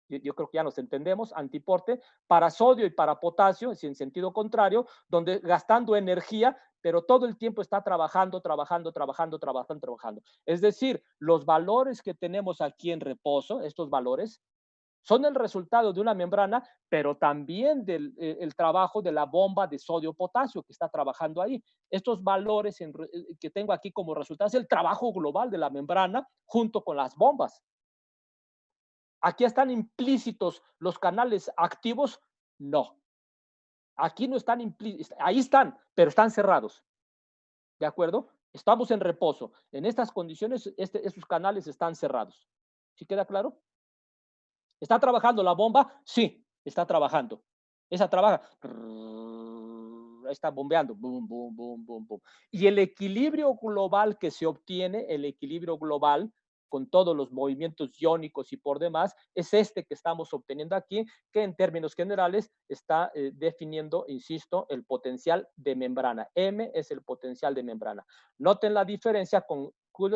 yo creo que ya nos entendemos, antiporte, para sodio y para potasio, es en sentido contrario, donde gastando energía, pero todo el tiempo está trabajando. Es decir, los valores que tenemos aquí en reposo, estos valores, son el resultado de una membrana, pero también del el trabajo de la bomba de sodio-potasio que está trabajando ahí. Estos valores que tengo aquí como resultado es el trabajo global de la membrana junto con las bombas. ¿Aquí están implícitos los canales activos? No. Aquí no están implícitos, ahí están, pero están cerrados. ¿De acuerdo? Estamos en reposo. En estas condiciones, estos canales están cerrados. ¿Sí queda claro? ¿Está trabajando la bomba? Sí, está trabajando. Esa trabaja. Está bombeando. Boom, boom, boom, boom, boom. Y el equilibrio global que se obtiene, el equilibrio global, con todos los movimientos iónicos y por demás, es este que estamos obteniendo aquí, que en términos generales está definiendo, insisto, el potencial de membrana. M es el potencial de membrana. Noten la diferencia con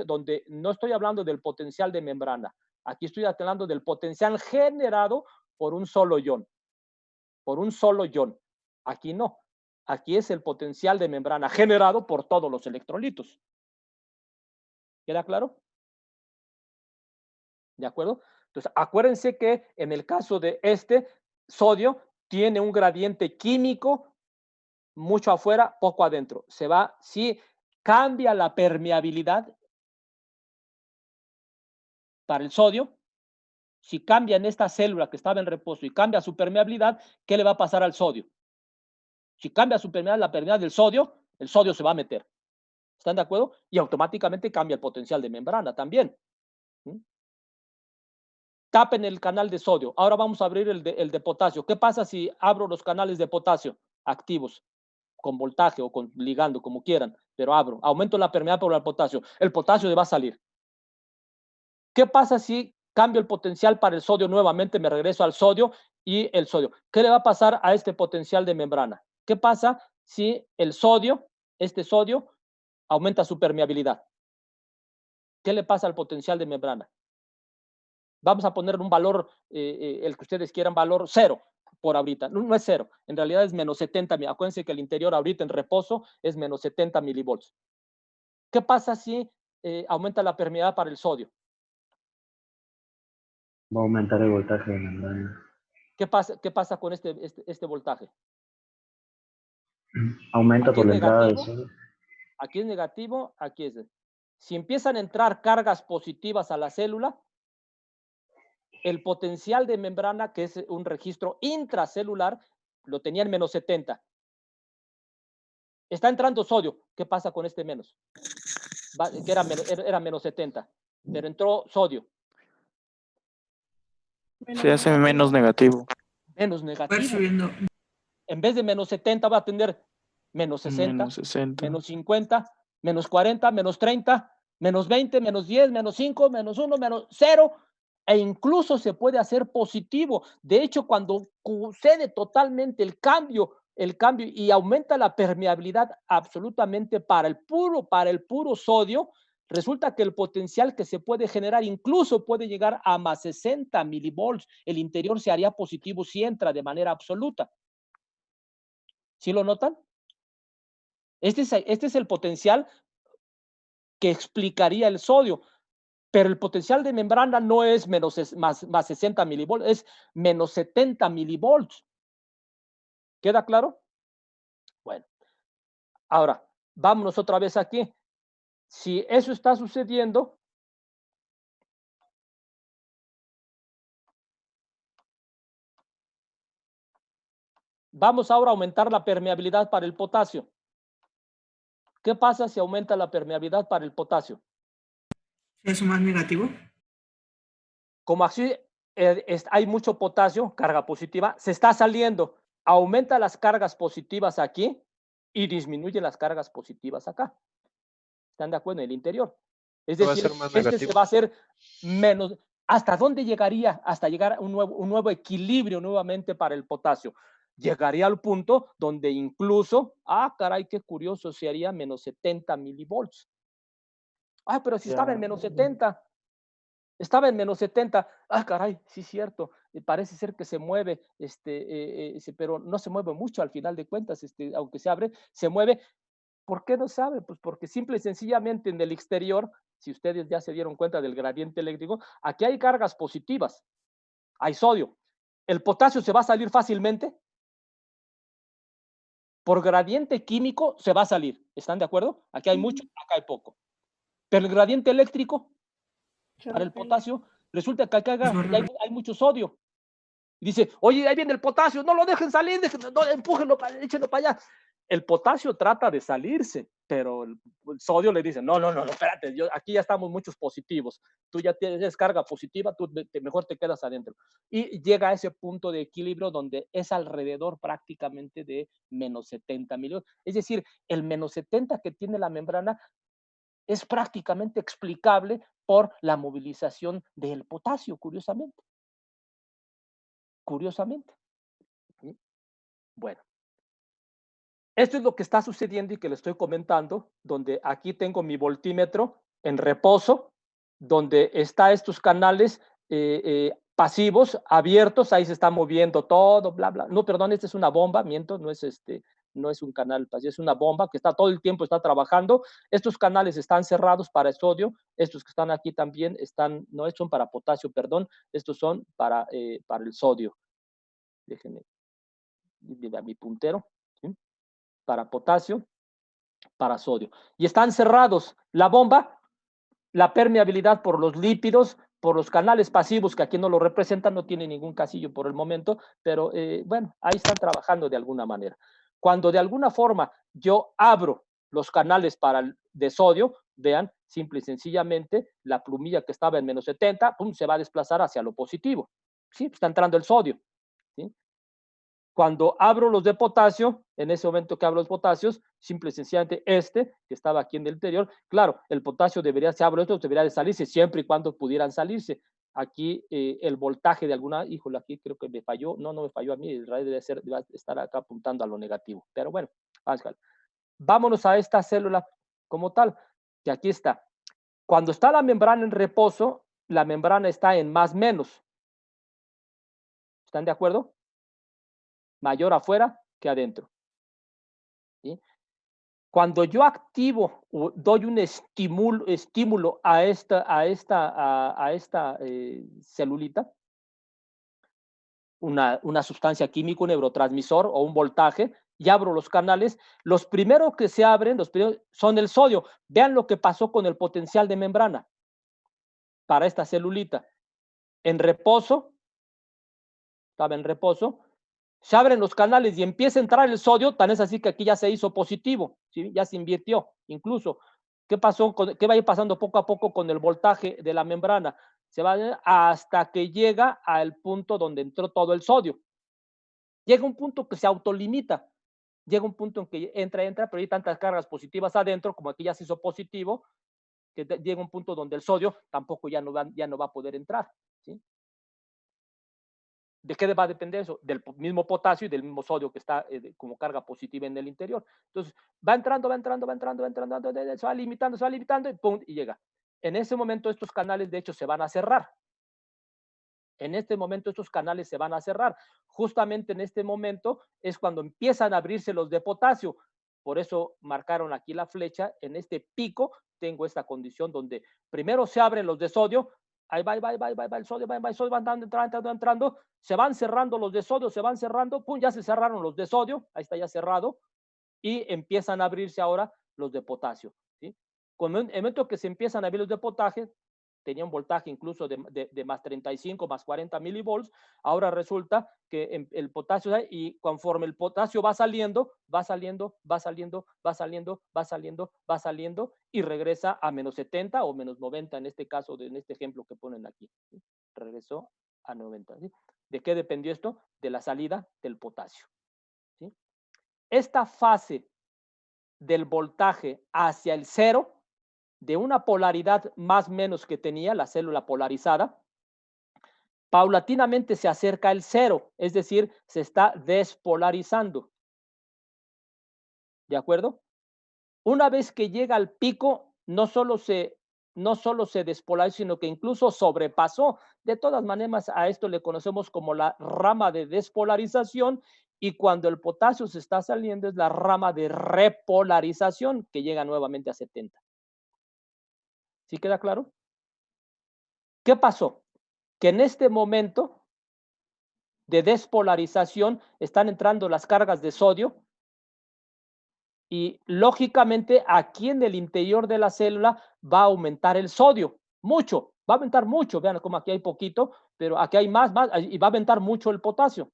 donde no estoy hablando del potencial de membrana. Aquí estoy hablando del potencial generado por un solo ion. Por un solo ion. Aquí no. Aquí es el potencial de membrana generado por todos los electrolitos. ¿Queda claro? ¿De acuerdo? Entonces, acuérdense que en el caso de este sodio tiene un gradiente químico mucho afuera, poco adentro. Se va, si cambia la permeabilidad para el sodio, si cambia en esta célula que estaba en reposo y cambia su permeabilidad, ¿qué le va a pasar al sodio? Si cambia su permeabilidad, la permeabilidad del sodio, el sodio se va a meter. ¿Están de acuerdo? Y automáticamente cambia el potencial de membrana también. Tapen el canal de sodio. Ahora vamos a abrir el de potasio. ¿Qué pasa si abro los canales de potasio activos? con voltaje o con ligando, como quieran, pero abro, aumento la permeabilidad por el potasio se va a salir. ¿Qué pasa si cambio el potencial para el sodio nuevamente? Me regreso al sodio y el sodio. ¿Qué le va a pasar a este potencial de membrana? ¿Qué pasa si el sodio, este sodio, aumenta su permeabilidad? ¿Qué le pasa al potencial de membrana? Vamos a poner un valor, el que ustedes quieran, valor 0 por ahorita. No es 0, en realidad es menos 70. Acuérdense que el interior ahorita en reposo es menos 70 milivolts. ¿Qué pasa si aumenta la permeabilidad para el sodio? Va a aumentar el voltaje de membrana. ¿Qué pasa con este voltaje? Aumenta por la entrada del negativo, sodio. aquí es negativo, aquí es. Si empiezan a entrar cargas positivas a la célula, el potencial de membrana, que es un registro intracelular, lo tenía en menos 70. Está entrando sodio. ¿Qué pasa con este menos? Que era menos 70, pero entró sodio. Se hace menos negativo. Menos negativo. En vez de menos 70 va a tener menos 60, Menos 60. menos 50, menos 40, menos 30, menos 20, menos 10, menos 5, menos 1, menos 0, e incluso se puede hacer positivo. De hecho, cuando sucede totalmente el cambio y aumenta la permeabilidad absolutamente para el puro sodio, resulta que el potencial que se puede generar incluso puede llegar a más 60 milivolts. El interior se haría positivo si entra de manera absoluta. ¿Sí lo notan? Este es el potencial que explicaría el sodio, pero el potencial de membrana no es más 60 milivolts, es menos 70 milivolts. ¿Queda claro? Bueno, ahora, vámonos otra vez aquí. Si eso está sucediendo, vamos ahora a aumentar la permeabilidad para el potasio. ¿Qué pasa si aumenta la permeabilidad para el potasio? ¿Es más negativo? Como así hay mucho potasio, carga positiva, se está saliendo, aumenta las cargas positivas aquí y disminuye las cargas positivas acá. ¿Están de acuerdo? En el interior. Es decir, se va a hacer menos. ¿Hasta dónde llegaría? Hasta llegar a un nuevo equilibrio nuevamente para el potasio. Llegaría al punto donde incluso, caray, qué curioso, se haría menos 70 milivolts. Pero si estaba en menos 70. Estaba en menos 70. Caray, sí es cierto. Parece ser que se mueve, pero no se mueve mucho al final de cuentas, aunque se abre, se mueve. ¿Por qué no sabe? Pues porque simple y sencillamente en el exterior, si ustedes ya se dieron cuenta del gradiente eléctrico, aquí hay cargas positivas, hay sodio. ¿El potasio se va a salir fácilmente? Por gradiente químico se va a salir. ¿Están de acuerdo? Aquí hay mucho, acá hay poco. Pero el gradiente eléctrico para el potasio, resulta que acá hay mucho sodio. Y dice, oye, ahí viene el potasio, no lo dejen salir, no, empújenlo, échenlo para allá. El potasio trata de salirse, pero el sodio le dice, no, espérate, aquí ya estamos muchos positivos, tú ya tienes carga positiva, tú mejor te quedas adentro. Y llega a ese punto de equilibrio donde es alrededor prácticamente de menos 70 millones. Es decir, el menos 70 que tiene la membrana es prácticamente explicable por la movilización del potasio, curiosamente. Bueno, esto es lo que está sucediendo y que le estoy comentando, donde aquí tengo mi voltímetro en reposo, donde está estos canales pasivos, abiertos, ahí se está moviendo todo, bla, bla. No, perdón, esta es una bomba, miento, no es un canal pasivo, es una bomba que está todo el tiempo, está trabajando. Estos canales están cerrados para el sodio, estos que están aquí también no son para potasio, perdón, estos son para el sodio. Déjenme a mi puntero, ¿sí? Para potasio, para sodio. Y están cerrados. La bomba, la permeabilidad por los lípidos, por los canales pasivos, que aquí no lo representan, no tiene ningún casillo por el momento, pero bueno, ahí están trabajando de alguna manera. Cuando de alguna forma yo abro los canales de sodio, vean, simple y sencillamente, la plumilla que estaba en menos 70, ¡pum!, se va a desplazar hacia lo positivo. ¿Sí? Está entrando el sodio. ¿Sí? Cuando abro los de potasio, en ese momento que abro los potasios, simple y sencillamente que estaba aquí en el interior, claro, el potasio debería, si abro esto, debería de salirse, siempre y cuando pudieran salirse. Aquí el voltaje de alguna, híjole, aquí creo que me falló, no me falló a mí, el radio debe estar acá apuntando a lo negativo, pero bueno, vámonos a esta célula como tal, que aquí está. Cuando está la membrana en reposo, la membrana está en más menos. ¿Están de acuerdo? Mayor afuera que adentro. ¿Sí? Cuando yo activo o doy un estímulo a esta celulita, una sustancia química, un neurotransmisor o un voltaje, y abro los canales, los primeros que se abren son el sodio. Vean lo que pasó con el potencial de membrana para esta celulita. En reposo, estaba en reposo, se abren los canales y empieza a entrar el sodio, tan es así que aquí ya se hizo positivo, ¿sí? Ya se invirtió. Incluso, ¿qué pasó? ¿Qué va a ir pasando poco a poco con el voltaje de la membrana? Se va hasta que llega al punto donde entró todo el sodio. Llega un punto que se autolimita. Llega un punto en que entra, pero hay tantas cargas positivas adentro, como aquí ya se hizo positivo, que llega un punto donde el sodio tampoco ya no va a poder entrar, ¿sí? ¿De qué va a depender eso? Del mismo potasio y del mismo sodio que está como carga positiva en el interior. Entonces, va entrando, se va limitando y ¡pum! Y llega. En ese momento estos canales, de hecho, se van a cerrar. En este momento estos canales se van a cerrar. Justamente en este momento es cuando empiezan a abrirse los de potasio. Por eso marcaron aquí la flecha. En este pico tengo esta condición donde primero se abren los de sodio. Ahí va el sodio, el sodio va entrando. Se van cerrando los de sodio, se van cerrando. Pum, ya se cerraron los de sodio. Ahí está ya cerrado. Y empiezan a abrirse ahora los de potasio, ¿sí? Con el momento que se empiezan a abrir los de potasio, tenía un voltaje incluso de más 35, más 40 milivolts, ahora resulta que el potasio, y conforme el potasio va saliendo, y regresa a menos 70 o menos 90 en este caso, en este ejemplo que ponen aquí, ¿sí? Regresó a 90, ¿sí? ¿De qué dependió esto? De la salida del potasio, ¿sí? Esta fase del voltaje hacia el cero, de una polaridad más o menos que tenía la célula polarizada, paulatinamente se acerca al cero, es decir, se está despolarizando. ¿De acuerdo? Una vez que llega al pico, no solo se despolarizó, sino que incluso sobrepasó. De todas maneras, a esto le conocemos como la rama de despolarización, y cuando el potasio se está saliendo es la rama de repolarización, que llega nuevamente a 70. ¿Sí queda claro? ¿Qué pasó? Que en este momento de despolarización están entrando las cargas de sodio y lógicamente aquí en el interior de la célula va a aumentar el sodio, mucho, va a aumentar mucho. Vean como aquí hay poquito, pero aquí hay más, y va a aumentar mucho el potasio.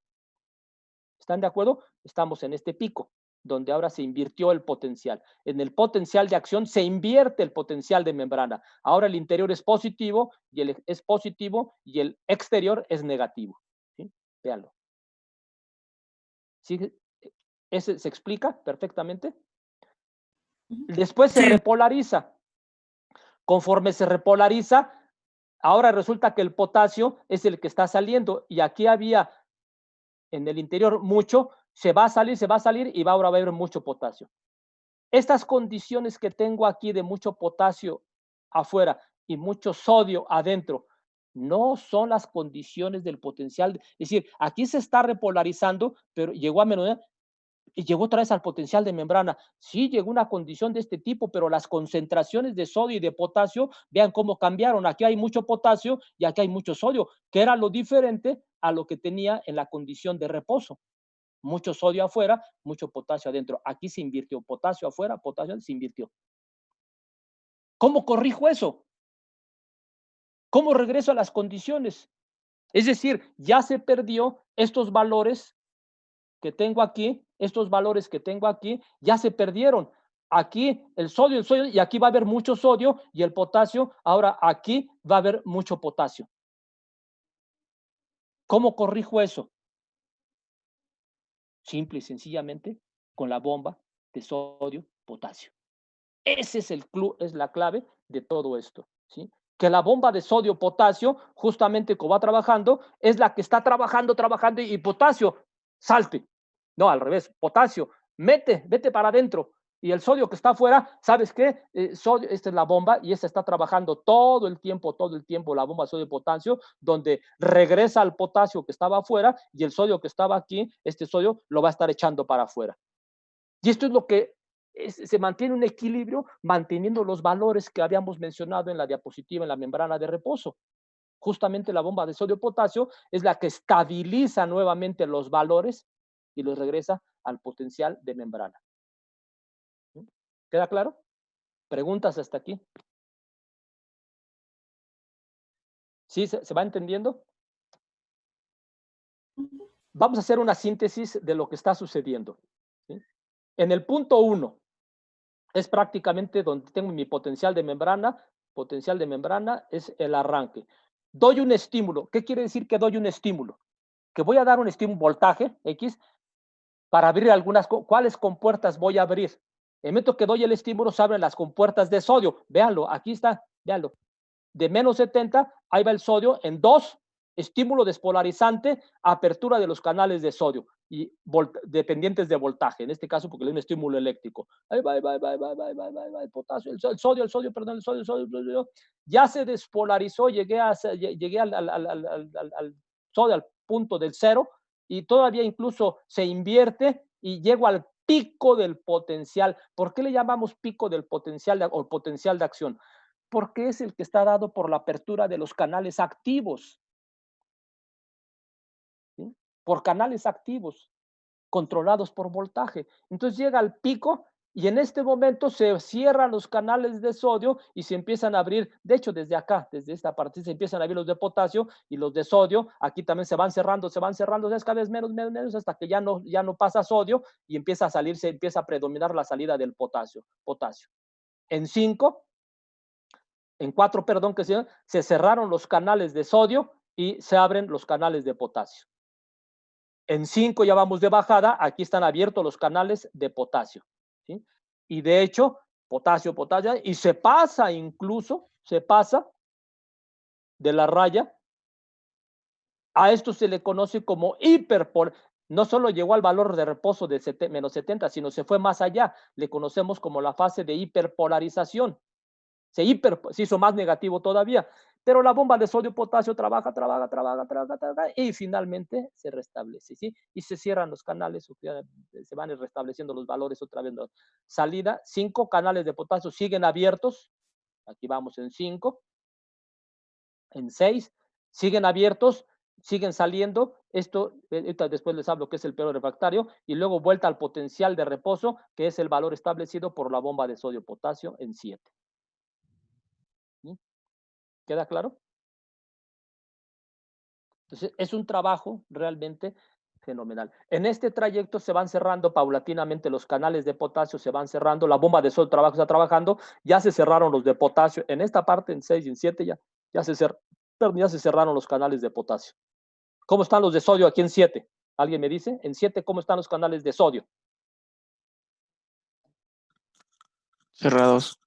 ¿Están de acuerdo? Estamos en este pico, donde ahora se invirtió el potencial. En el potencial de acción se invierte el potencial de membrana. Ahora el interior es positivo y el exterior es negativo, ¿sí? Véanlo. ¿Sí? ¿Se explica perfectamente? Después se repolariza. Conforme se repolariza, ahora resulta que el potasio es el que está saliendo, y aquí había en el interior mucho, se va a salir y ahora va a haber mucho potasio. Estas condiciones que tengo aquí de mucho potasio afuera y mucho sodio adentro, no son las condiciones del potencial. Es decir, aquí se está repolarizando, pero llegó a menos y llegó otra vez al potencial de membrana. Sí, llegó una condición de este tipo, pero las concentraciones de sodio y de potasio, vean cómo cambiaron. Aquí hay mucho potasio y aquí hay mucho sodio, que era lo diferente a lo que tenía en la condición de reposo. Mucho sodio afuera, mucho potasio adentro. Aquí se invirtió, potasio afuera, potasio se invirtió. ¿Cómo corrijo eso? ¿Cómo regreso a las condiciones? Es decir, ya se perdió estos valores que tengo aquí, ya se perdieron. Aquí el sodio, y aquí va a haber mucho sodio, y el potasio, ahora aquí va a haber mucho potasio. ¿Cómo corrijo eso? simple y sencillamente con la bomba de sodio-potasio. Ese es es la clave de todo esto, ¿sí? Que la bomba de sodio-potasio, justamente como va trabajando, es la que está trabajando y potasio, salte. No, al revés, potasio, vete para adentro. Y el sodio que está afuera, ¿sabes qué? Sodio, esta es la bomba y esta está trabajando todo el tiempo, la bomba de sodio-potasio, donde regresa al potasio que estaba afuera y el sodio que estaba aquí, este sodio lo va a estar echando para afuera. Y esto es lo que se mantiene un equilibrio manteniendo los valores que habíamos mencionado en la diapositiva, en la membrana de reposo. Justamente la bomba de sodio-potasio es la que estabiliza nuevamente los valores y los regresa al potencial de membrana. ¿Queda claro? ¿Preguntas hasta aquí? ¿Sí? ¿Se va entendiendo? Vamos a hacer una síntesis de lo que está sucediendo, ¿sí? En el punto 1, es prácticamente donde tengo mi potencial de membrana es el arranque. Doy un estímulo. ¿Qué quiere decir que doy un estímulo? Que voy a dar un estímulo, voltaje X, para abrir ¿cuáles compuertas voy a abrir? En el momento que doy el estímulo, se abren las compuertas de sodio. Véanlo, aquí está, véanlo. De menos 70, ahí va el sodio en 2, estímulo despolarizante, apertura de los canales de sodio y dependientes de voltaje, en este caso porque le doy un estímulo eléctrico. Ahí va, el potasio, el sodio, ya se despolarizó, llegué al sodio, al punto del 0, y todavía incluso se invierte y llego al pico del potencial. ¿Por qué le llamamos pico del potencial o potencial de acción? Porque es el que está dado por la apertura de los canales activos. ¿Sí? Por canales activos, controlados por voltaje. Entonces llega al pico y en este momento se cierran los canales de sodio y se empiezan a abrir, de hecho desde acá, desde esta parte se empiezan a abrir los de potasio y los de sodio, aquí también se van cerrando, es cada vez menos hasta que ya no pasa sodio y empieza a salirse, empieza a predominar la salida del potasio. En 4, perdón, se cerraron los canales de sodio y se abren los canales de potasio. En 5 ya vamos de bajada, aquí están abiertos los canales de potasio, ¿sí? Y de hecho, potasio, y se pasa de la raya. A esto se le conoce como no solo llegó al valor de reposo de menos 70, sino se fue más allá. Le conocemos como la fase de hiperpolarización. Se hizo más negativo todavía, pero la bomba de sodio-potasio trabaja y finalmente se restablece, ¿sí? Y se cierran los canales, se van restableciendo los valores otra vez. Salida, 5 canales de potasio siguen abiertos, aquí vamos en 5, en 6, siguen abiertos, siguen saliendo, después les hablo que es el periodo refractario, y luego vuelta al potencial de reposo, que es el valor establecido por la bomba de sodio-potasio en 7. ¿Queda claro? Entonces, es un trabajo realmente fenomenal. En este trayecto se van cerrando paulatinamente los canales de potasio, se van cerrando, la bomba de sodio está trabajando, ya se cerraron los de potasio. En esta parte, en 6 y en 7, ya se cerraron los canales de potasio. ¿Cómo están los de sodio aquí en 7? ¿Alguien me dice? En 7, ¿cómo están los canales de sodio? Cerrados.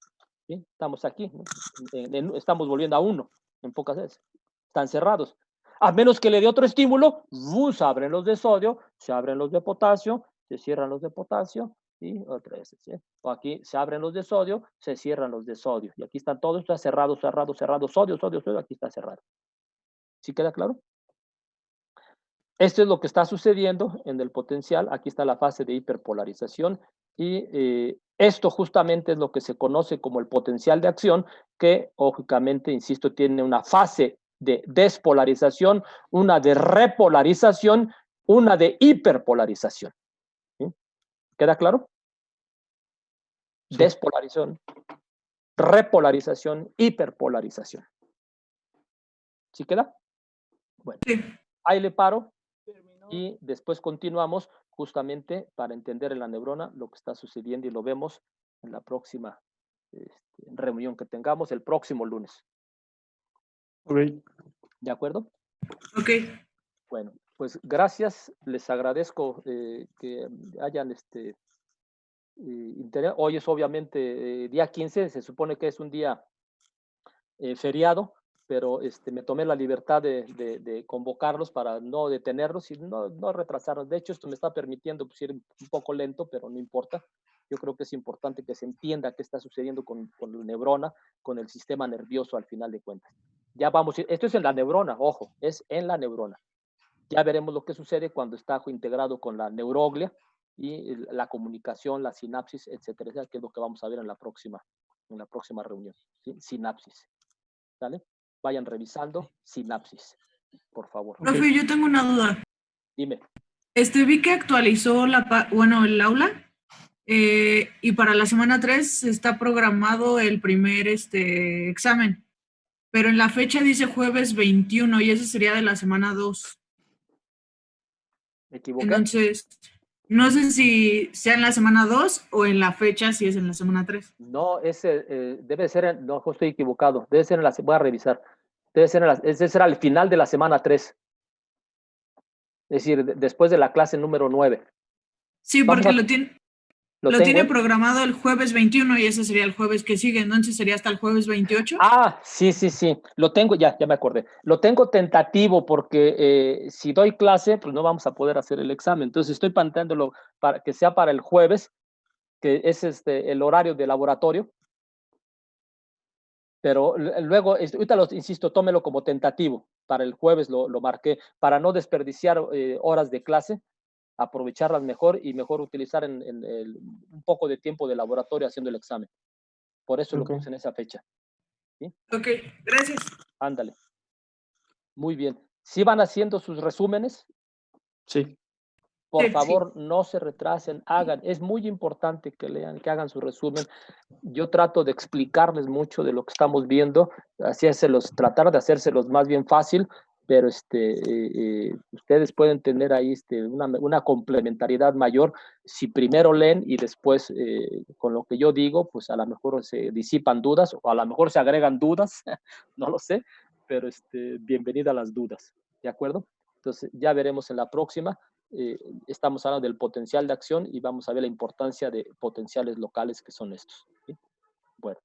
¿Sí? Estamos aquí, ¿no? Estamos volviendo a 1, en pocas veces. Están cerrados. A menos que le dé otro estímulo, se abren los de sodio, se abren los de potasio, se cierran los de potasio, y otra vez, ¿sí? O aquí se abren los de sodio, se cierran los de sodio. Y aquí están todos, está cerrado, sodio, aquí está cerrado. ¿Sí queda claro? Esto es lo que está sucediendo en el potencial. Aquí está la fase de hiperpolarización y esto justamente es lo que se conoce como el potencial de acción, que lógicamente, insisto, tiene una fase de despolarización, una de repolarización, una de hiperpolarización. ¿Sí? ¿Queda claro? Sí. Despolarización, repolarización, hiperpolarización. ¿Sí queda? Bueno, sí. Ahí le paro. Y después continuamos justamente para entender en la neurona lo que está sucediendo y lo vemos en la próxima reunión que tengamos el próximo lunes. Ok. ¿De acuerdo? Ok. Bueno, Pues gracias, les agradezco que hayan hoy es obviamente día 15, se supone que es un día feriado, pero me tomé la libertad de convocarlos para no detenerlos y no retrasarlos. De hecho, esto me está permitiendo pues, ir un poco lento, pero no importa. Yo creo que es importante que se entienda qué está sucediendo con la neurona, con el sistema nervioso al final de cuentas. Ya vamos, esto es en la neurona, ojo, es en la neurona. Ya veremos lo que sucede cuando está integrado con la neuroglia y la comunicación, la sinapsis, etcétera, que es lo que vamos a ver en la próxima reunión. ¿Sí? Sinapsis. ¿Vale? Vayan revisando sinapsis, por favor. Profe, yo tengo una duda. Dime. Vi que actualizó el aula y para la semana 3 está programado el primer examen, pero en la fecha dice jueves 21 y ese sería de la semana 2. ¿Me equivoqué? Entonces, no sé si sea en la semana 2 o en la fecha si es en la semana 3. No, ese debe ser, no, estoy equivocado, debe ser voy a revisar, ese será al final de la semana 3, es decir, después de la clase número 9. Sí, porque lo tiene programado el jueves 21 y ese sería el jueves que sigue, entonces sería hasta el jueves 28. Ah, sí, lo tengo, ya me acordé. Lo tengo tentativo porque si doy clase, pues no vamos a poder hacer el examen. Entonces estoy planteándolo para que sea para el jueves, que es el horario de laboratorio. Pero luego, ahorita insisto, tómelo como tentativo. Para el jueves lo marqué, para no desperdiciar horas de clase, aprovecharlas mejor y mejor utilizar un poco de tiempo de laboratorio haciendo el examen. Por eso lo puse en esa fecha. ¿Sí? Ok, gracias. Ándale. Muy bien. ¿Sí van haciendo sus resúmenes? Sí. Por favor, no se retrasen, hagan. Es muy importante que lean, que hagan su resumen. Yo trato de explicarles mucho de lo que estamos viendo, tratar de hacérselos más bien fácil, pero ustedes pueden tener ahí una complementariedad mayor si primero leen y después con lo que yo digo, pues a lo mejor se disipan dudas o a lo mejor se agregan dudas, no lo sé, pero bienvenida a las dudas, ¿de acuerdo? Entonces ya veremos en la próxima. Estamos hablando del potencial de acción y vamos a ver la importancia de potenciales locales que son estos. ¿Sí? Bueno,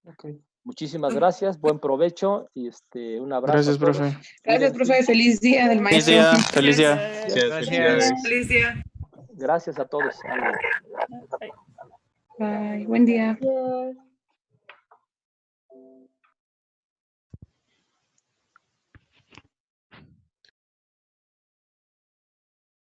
muchísimas gracias, buen provecho y un abrazo. Gracias, profe. Gracias, profe. Feliz día del maestro. Feliz día. Feliz día. Gracias a todos. Bye. Buen día.